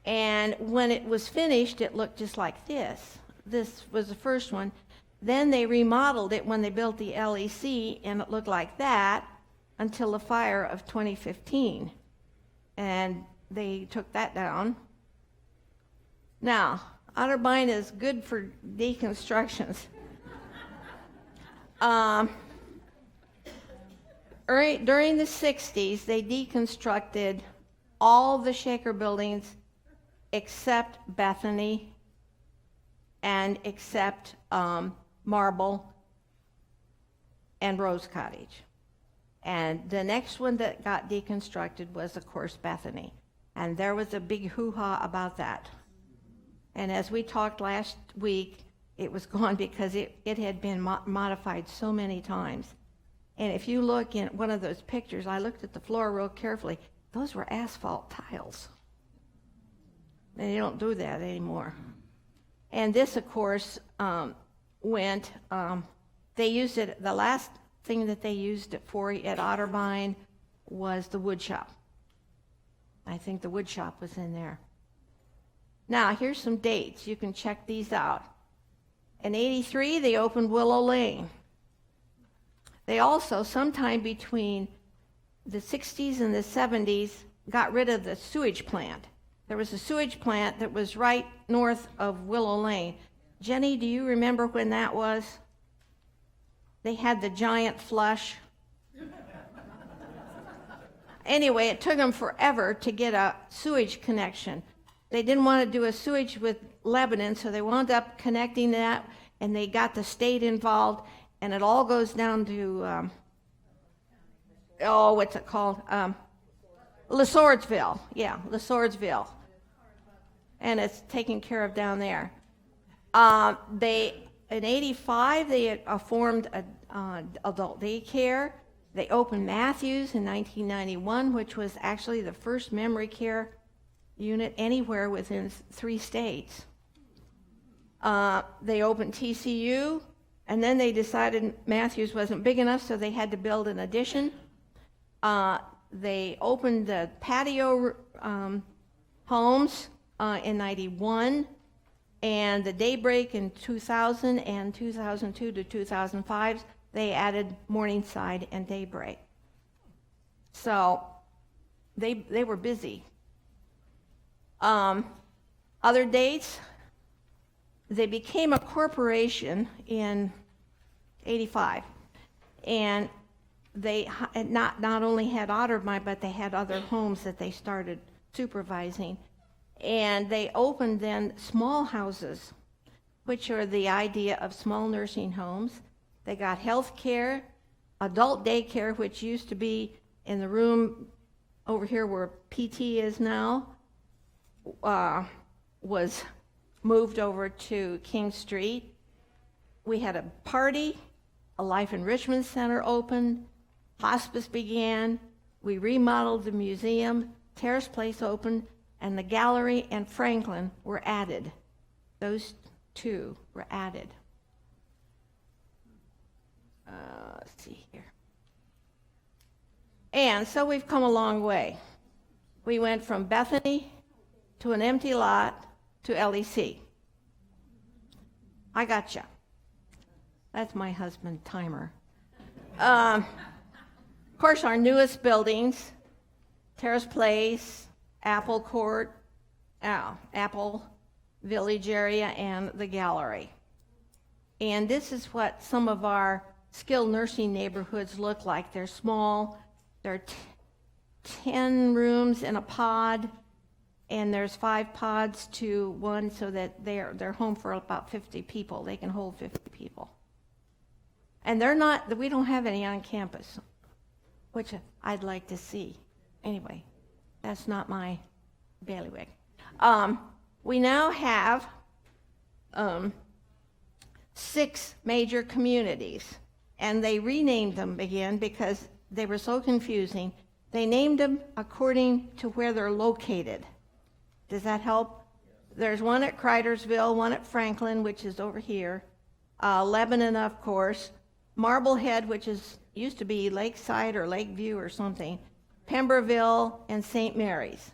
And when it was finished, it looked just like this. This was the first one. Then they remodeled it when they built the LEC, and it looked like that until the fire of 2015. And they took that down. Now, Otterbein is good for deconstructions. During the 60s, they deconstructed all the Shaker buildings except Bethany and except Marble and Rose Cottage. And the next one that got deconstructed was, of course, Bethany. And there was a big hoo-ha about that. And as we talked last week, it was gone because it had been modified so many times. And if you look in one of those pictures, I looked at the floor real carefully. Those were asphalt tiles. And they don't do that anymore. And this, of course, they used it, the last thing that they used it for at Otterbein was the wood shop. I think the wood shop was in there. Now, here's some dates. You can check these out. In '83, they opened Willow Lane. They also, sometime between the 60s and the 70s, got rid of the sewage plant. There was a sewage plant that was right north of Willow Lane. Jenny, do you remember when that was? They had the giant flush. Anyway, it took them forever to get a sewage connection. They didn't want to do a sewage with Lebanon, so they wound up connecting that, and they got the state involved, and it all goes down to, what's it called? LaSwordsville. Yeah, LaSwordsville. And it's taken care of down there. In '85, they had, formed adult daycare. They opened Matthews in 1991, which was actually the first memory care unit anywhere within 3 states. They opened TCU, and then they decided Matthews wasn't big enough, so they had to build an addition. They opened the patio homes in '91, and the Daybreak in 2000, and 2002 to 2005, they added Morningside and Daybreak. So they were busy. Other dates, they became a corporation in '85, and they not only had Otterbein, but they had other homes that they started supervising. And they opened then small houses, which are the idea of small nursing homes. They got health care, adult daycare, which used to be in the room over here where PT is now, was moved over to King Street. We had a party, a life enrichment center opened, hospice began, we remodeled the museum, Terrace Place opened, and the gallery and Franklin were added. Those 2 were added. Let's see here. And so we've come a long way. We went from Bethany to an empty lot to LEC. I gotcha. That's my husband, Timer. Of course, our newest buildings, Terrace Place, Apple Court, Apple Village area, and the gallery. And this is what some of our skilled nursing neighborhoods look like. They're small. There are 10 rooms in a pod, and there's 5 pods to 1, so that they're home for about 50 people. They can hold 50 people. And we don't have any on campus, which I'd like to see. Anyway, that's not my bailiwick. We now have 6 major communities, and they renamed them again because they were so confusing. They named them according to where they're located. Does that help? There's one at Cridersville, one at Franklin, which is over here, Lebanon, of course, Marblehead, which used to be Lakeside or Lakeview or something, Pemberville, and St. Mary's.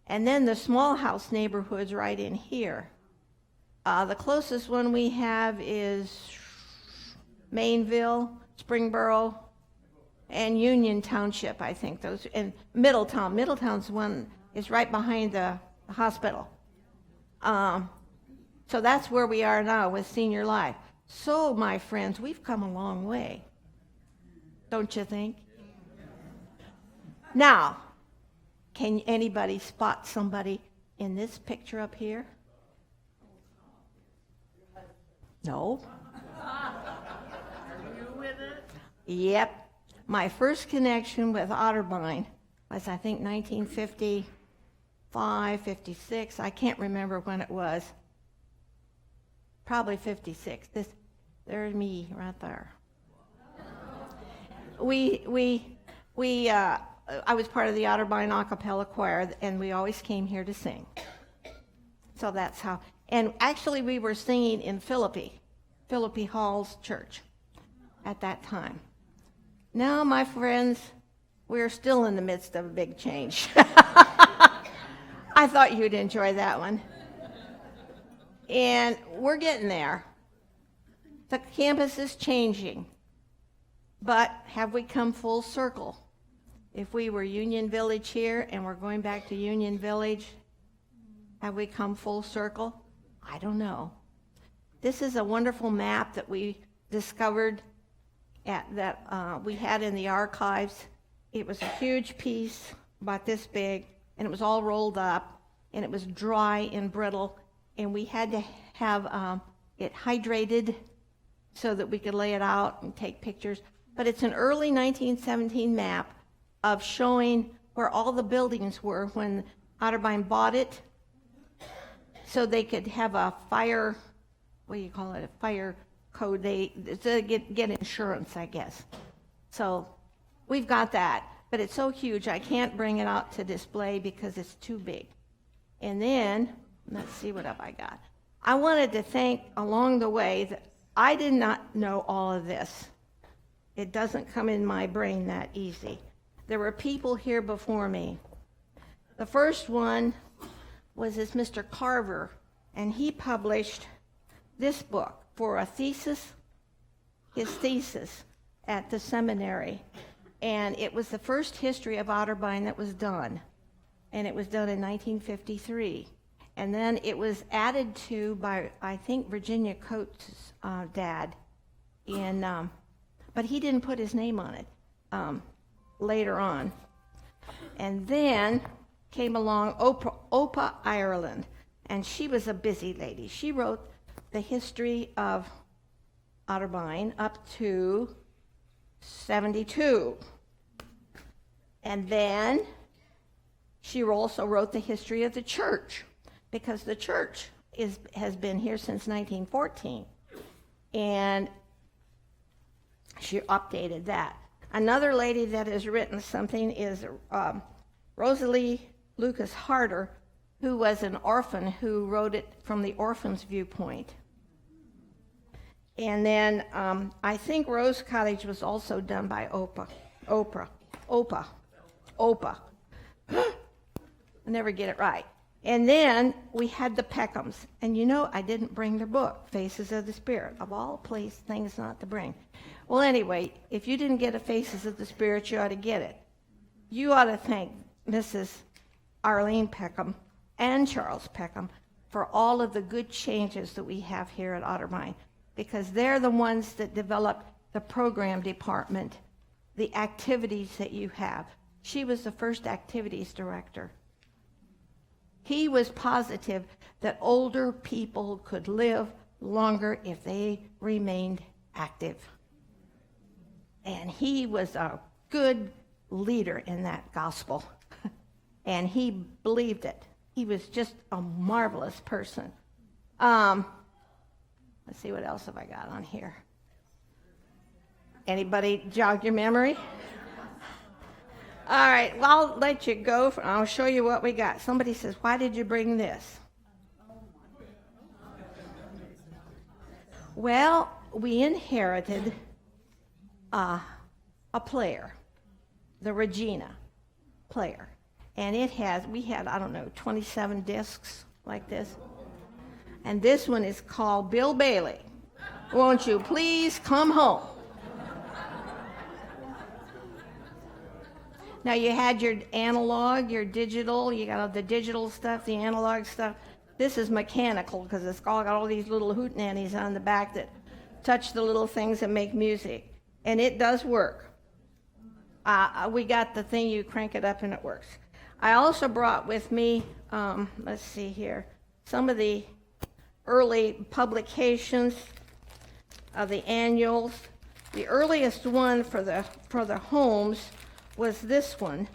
And then the small house neighborhoods right in here. The closest one we have is Mainville, Springboro, and Union Township, I think. Those, and Middletown. Middletown's one is right behind the hospital. So that's where we are now with Senior Life. So, my friends, we've come a long way. Don't you think? Now, can anybody spot somebody in this picture up here? No? Are you with it? Yep. My first connection with Otterbein was, I think, 1955, 56. I can't remember when it was. Probably 56. There's me right there. I was part of the Otterbein a cappella choir, and we always came here to sing. So that's how. And actually, we were singing in Philippi Hall's church at that time. Now, my friends, we're still in the midst of a big change. I thought you'd enjoy that one. And we're getting there. The campus is changing. But have we come full circle? If we were Union Village here and we're going back to Union Village, have we come full circle? I don't know. This is a wonderful map that we discovered that we had in the archives. It was a huge piece, about this big, and it was all rolled up, and it was dry and brittle, and we had to have it hydrated so that we could lay it out and take pictures. But it's an early 1917 map of showing where all the buildings were when Otterbein bought it, so they could have a fire, what do you call it, a fire code, to get insurance, I guess. So we've got that, but it's so huge I can't bring it out to display because it's too big. And then, let's see what I got. I wanted to thank along the way that I did not know all of this. It doesn't come in my brain that easy. There were people here before me. The first one was this Mr. Carver, and he published this book for a thesis, his thesis at the seminary. And it was the first history of Otterbein that was done. And it was done in 1953. And then it was added to by, I think, Virginia Coates' dad. But he didn't put his name on it later on. And then came along Opa Ireland. And she was a busy lady. She wrote the history of Otterbein up to 72. And then she also wrote the history of the church, because the church has been here since 1914. And she updated that. Another lady that has written something is Rosalie Lucas Harder, who was an orphan who wrote it from the orphan's viewpoint. And then I think Rose Cottage was also done by Opa. I never get it right. And then we had the Peckhams. And you know, I didn't bring their book, Faces of the Spirit. Of all things not to bring. Well, anyway, if you didn't get a Faces of the Spirit, you ought to get it. You ought to thank Mrs. Arlene Peckham and Charles Peckham for all of the good changes that we have here at Otterbein, because they're the ones that developed the program department, the activities that you have. She was the first activities director. He was positive that older people could live longer if they remained active. And he was a good leader in that gospel. And he believed it. He was just a marvelous person. Let's see, what else have I got on here? Anybody jog your memory? All right, well, I'll let you go. I'll show you what we got. Somebody says, why did you bring this? Well, we inherited a player, the Regina player. And we had, 27 discs like this. And this one is called Bill Bailey. Won't you please come home? Now you had your analog, your digital, you got all the digital stuff, the analog stuff. This is mechanical because it's all got all these little hootenannies on the back that touch the little things that make music. And it does work. We got the thing, you crank it up and it works. I also brought with me, let's see here, some of the early publications of the annuals. The earliest one for the homes was this one,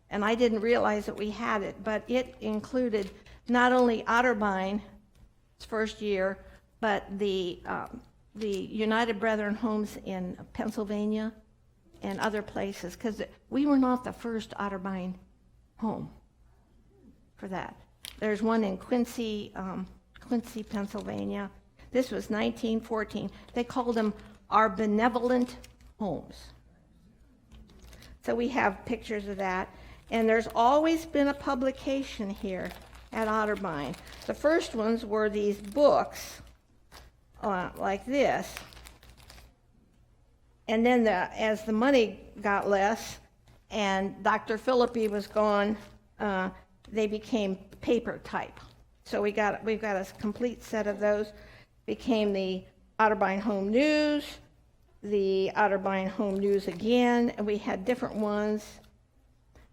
and I didn't realize that we had it, but it included not only Otterbein, its first year, but the United Brethren homes in Pennsylvania and other places, because we were not the first Otterbein home for that. There's one in Quincy, Pennsylvania. This was 1914. They called them our benevolent homes. So we have pictures of that. And there's always been a publication here at Otterbein. The first ones were these books like this. And then as the money got less and Dr. Philippi was gone, they became paper type. So we've got a complete set of those. Became the Otterbein Home News, the Otterbein Home News again, and we had different ones.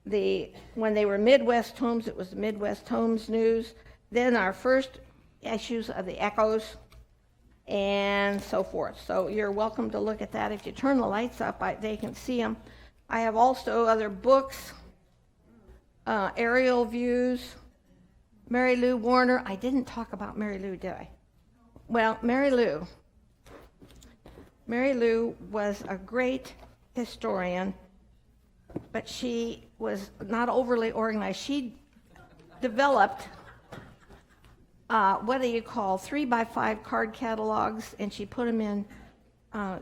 When they were Midwest Homes, it was the Midwest Homes News. Then our first issues of the Echoes, and so forth. So you're welcome to look at that. If you turn the lights up, they can see them. I have also other books, aerial views. Mary Lou Warner. I didn't talk about Mary Lou, did I? Well, Mary Lou was a great historian, but she was not overly organized. She developed, 3x5 card catalogs, and she put them in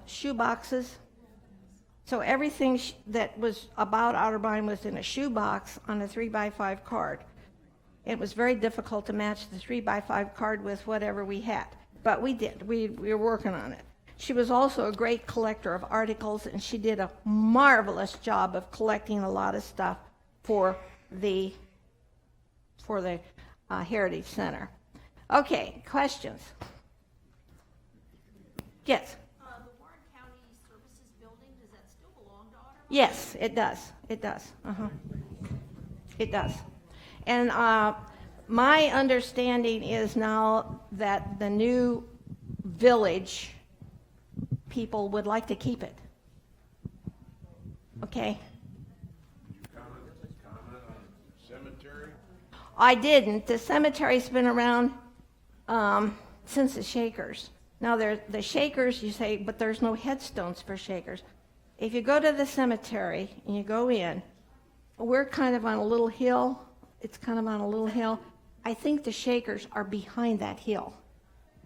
shoe boxes. So everything that was about Otterbein was in a shoe box on a 3x5 card. It was very difficult to match the 3x5 card with whatever we had. But we did. We were working on it. She was also a great collector of articles, and she did a marvelous job of collecting a lot of stuff for the Heritage Center. Okay, questions? Yes? The Warren County Services Building, does that still belong to Otterbein? Yes, it does. It does. It does. And my understanding is now that the new village people would like to keep it. Okay? Comment on cemetery? I didn't. The cemetery's been around since the Shakers. Now, the Shakers, you say, but there's no headstones for Shakers. If you go to the cemetery and you go in, we're kind of on a little hill. It's kind of on a little hill. I think the Shakers are behind that hill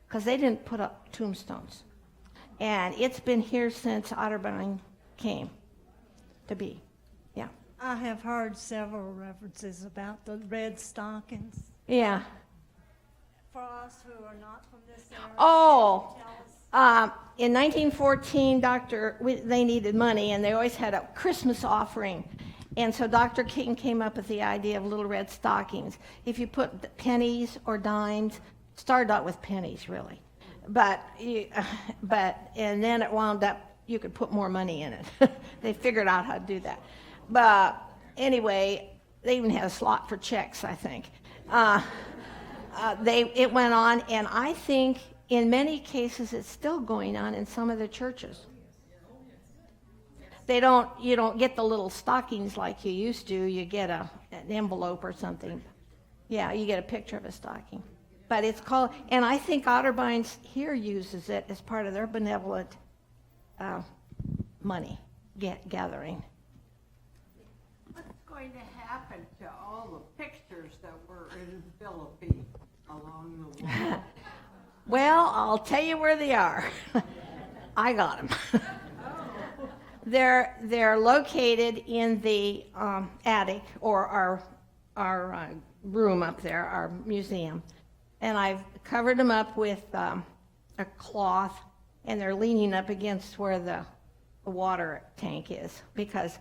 because they didn't put up tombstones. And it's been here since Otterbein came to be. Yeah. I have heard several references about the red stockings. Yeah. For us who are not from this area, Oh, tell us. in 1914, they needed money, and they always had a Christmas offering. And so Dr. King came up with the idea of little red stockings. If you put pennies or dimes, started out with pennies, really. And then it wound up, you could put more money in it. They figured out how to do that. But anyway, they even had a slot for checks, I think. It went on, and I think in many cases it's still going on in some of the churches. You don't get the little stockings like you used to. You get an envelope or something. Yeah, you get a picture of a stocking. But it's called, and I think Otterbein here uses it as part of their benevolent money gathering. What's going to happen to all the pictures that were in the Philippines along the wall? Well, I'll tell you where they are. I got them. They're located in the attic or our room up there, our museum, and I've covered them up with a cloth and they're leaning up against where the water tank is, because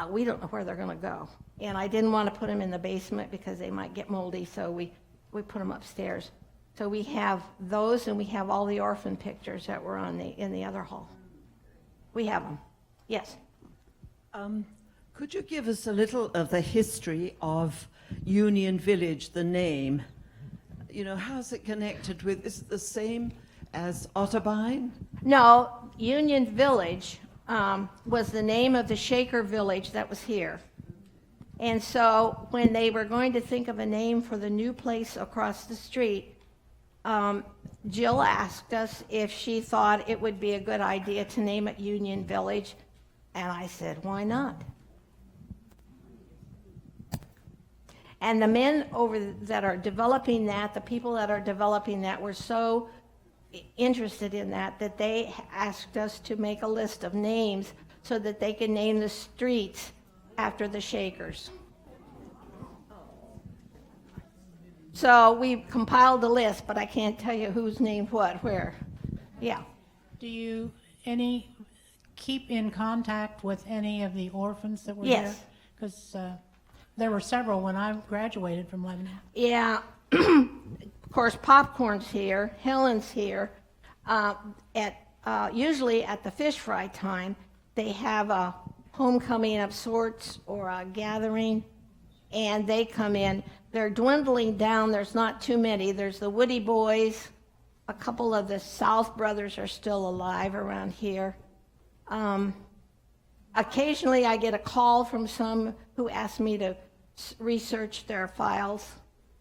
we don't know where they're going to go. And I didn't want to put them in the basement because they might get moldy, so we put them upstairs. So we have those, and we have all the orphan pictures that were in the other hall. We have them. Yes. Could you give us a little of the history of Union Village, the name? You know, how's it connected with, is it the same as Otterbein? No, Union Village was the name of the Shaker village that was here. And so when they were going to think of a name for the new place across the street, Jill asked us if she thought it would be a good idea to name it Union Village, and I said, why not? And the men that are developing that, the people that are developing that, were so interested in that they asked us to make a list of names so that they could name the streets after the Shakers. So we compiled a list, but I can't tell you who's named what, where. Yeah. Do you keep in contact with any of the orphans that were Yes. there? Because there were several when I graduated from Lebanon. Yeah. Of course, Popcorn's here, Helen's here. Usually at the fish fry time, they have a homecoming of sorts or a gathering, and they come in. They're dwindling down. There's not too many. There's the Woody Boys. A couple of the South brothers are still alive around here. Occasionally I get a call from some who ask me to research their files,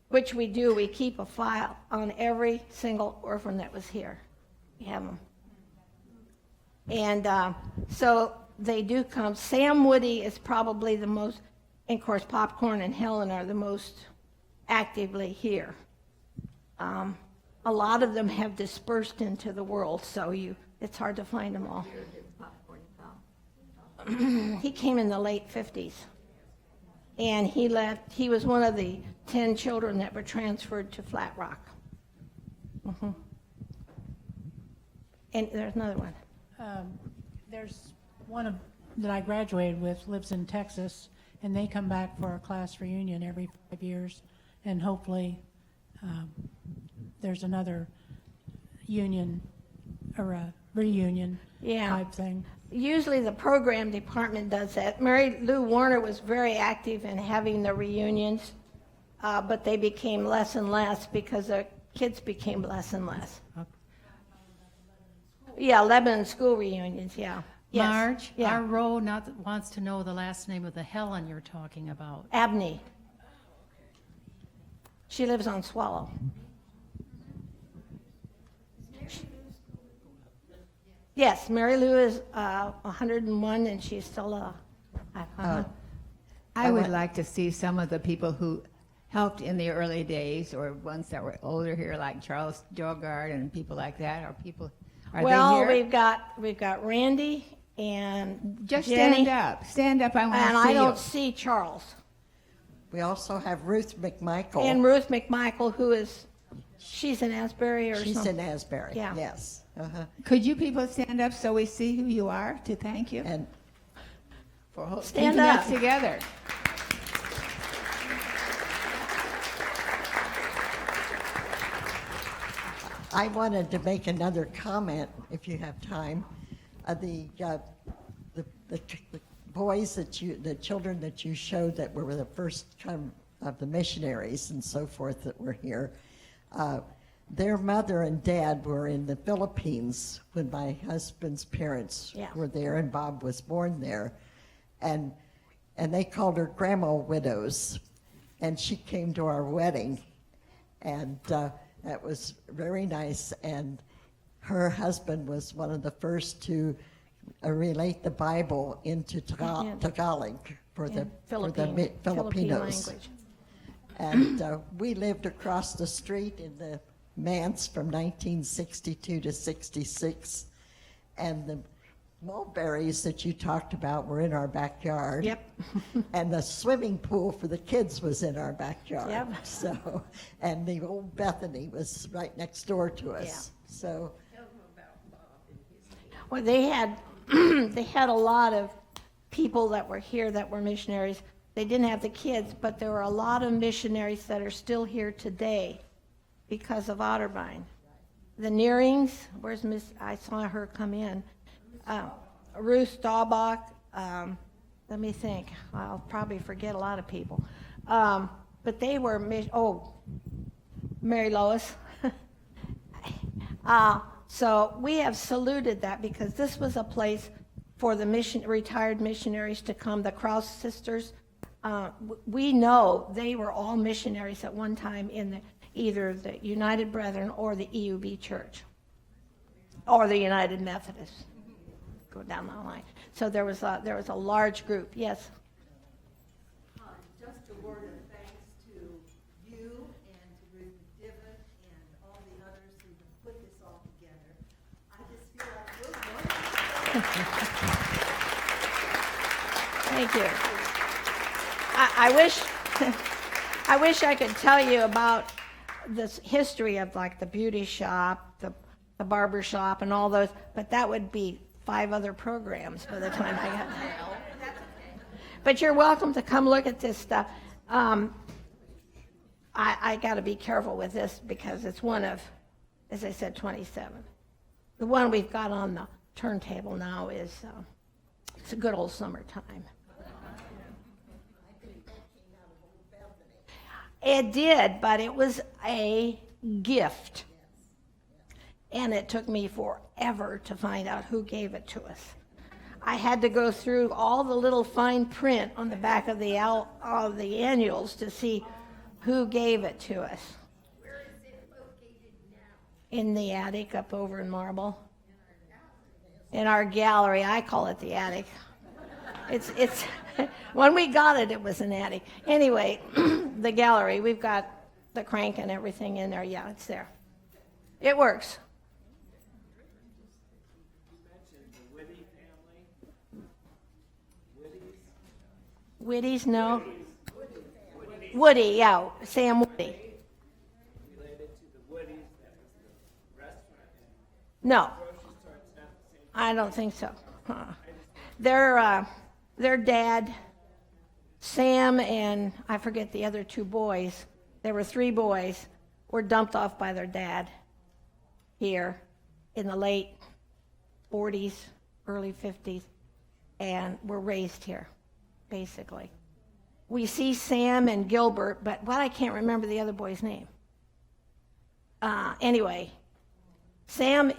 which we do. We keep a file on every single orphan that was here. We have them. And so they do come. Sam Woody is probably the most, and of course Popcorn and Helen are the most actively here. A lot of them have dispersed into the world, so it's hard to find them all. He came in the late 50s, and he left. He was one of the 10 children that were transferred to Flat Rock. And there's another one. There's one that I graduated with, lives in Texas, and they come back for a class reunion every 5 years, and hopefully there's another union or a reunion type thing. Usually the program department does that. Mary Lou Warner was very active in having the reunions, but they became less and less because the kids became less and less. Okay. Yeah, Lebanon school reunions, yeah. Yes. Marge, yeah. our row wants to know the last name of the Helen you're talking about. Abney. She lives on Swallow. Yes, Mary Lou is 101, and she's still I would like to see some of the people who helped in the early days, or ones that were older here, like Charles Jogard and people like that. Are they here? we've got Randy and Just Jenny, stand up. Stand up. I want to see and I don't you. see Charles. We also have Ruth McMichael. And Ruth McMichael, she's in Asbury or She's something. in Asbury, Yeah. yes. Could you people stand up so we see who you are to thank you And for Stand keeping up. us together? I wanted to make another comment, if you have time. The boys the children that you showed that were the first come of the missionaries and so forth that were here, their mother and dad were in the Philippines when my husband's parents were there, and Bob was born there, and they called her Grandma Widows, and she came to our wedding, and that was very nice. And her husband was one of the first to relate the Bible into Tagalog for the Filipinos. language. And we lived across the street in the manse from 1962 to 66. And the mulberries that you talked about were in our backyard. Yep. And the swimming pool for the kids was in our backyard. Yep. So, and the old Bethany was right next door to us. Yeah. So, Well, they had they had a lot of people that were here that were missionaries. They didn't have the kids, but there were a lot of missionaries that are still here today because of Otterbein. The Nearings, where's Miss? I saw her come in. Ruth Staubach. Let me think. I'll probably forget a lot of people. But they were, Mary Lois. So we have saluted that because this was a place for the retired missionaries to come, the Krause sisters. We know they were all missionaries at one time in either the United Brethren or the EUB Church or the United Methodists. Go down the line. So there was a large group. Yes. Just a word of thanks to you and to Ruth Divot and all the others who have put this all together. I just feel like we're wonderful. Thank you. I wish I could tell you about this history of like the beauty shop, the barber shop, and all those, but that would be 5 other programs by the time I got there. But you're welcome to come look at this stuff. I got to be careful with this because it's one of, as I said, 27. The one we've got on the turntable now is it's a good old summertime. It did, but it was a gift. And it took me forever to find out who gave it to us. I had to go through all the little fine print on the back of the annuals to see who gave it to us. Where is it located now? In the attic up over in Marble. In our gallery. I call it the attic. It's when we got it, it was an attic. Anyway, the gallery, we've got the crank and everything in there. Yeah, it's there. It works. Woody's, no. Woody, yeah, Sam Woody. No, I don't think so. Their dad, Sam, and I forget the other 2 boys. There were 3 boys, were dumped off by their dad here in the late 40s, early 50s, and were raised here, basically. We see Sam and Gilbert, but I can't remember the other boy's name. Anyway, Sam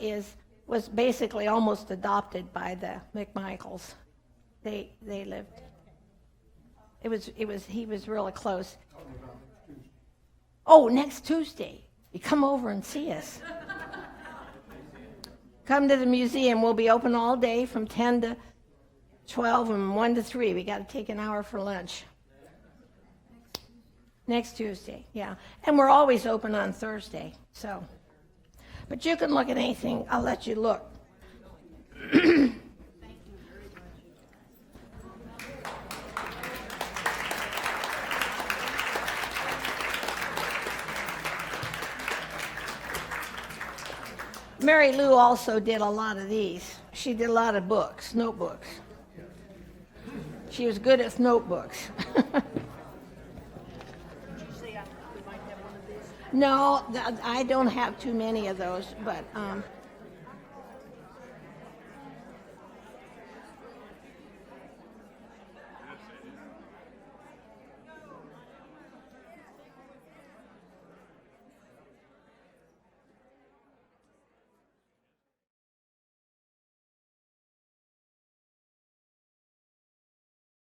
was basically almost adopted by the McMichaels. They lived. He was really close. Oh, next Tuesday. You come over and see us. Come to the museum. We'll be open all day from 10 to 12 and 1 to 3. We got to take an hour for lunch. Next Tuesday, yeah. And we're always open on Thursday, so. But you can look at anything. I'll let you look. Mary Lou also did a lot of these. She did a lot of books, notebooks. She was good at notebooks. No, I don't have too many of those, but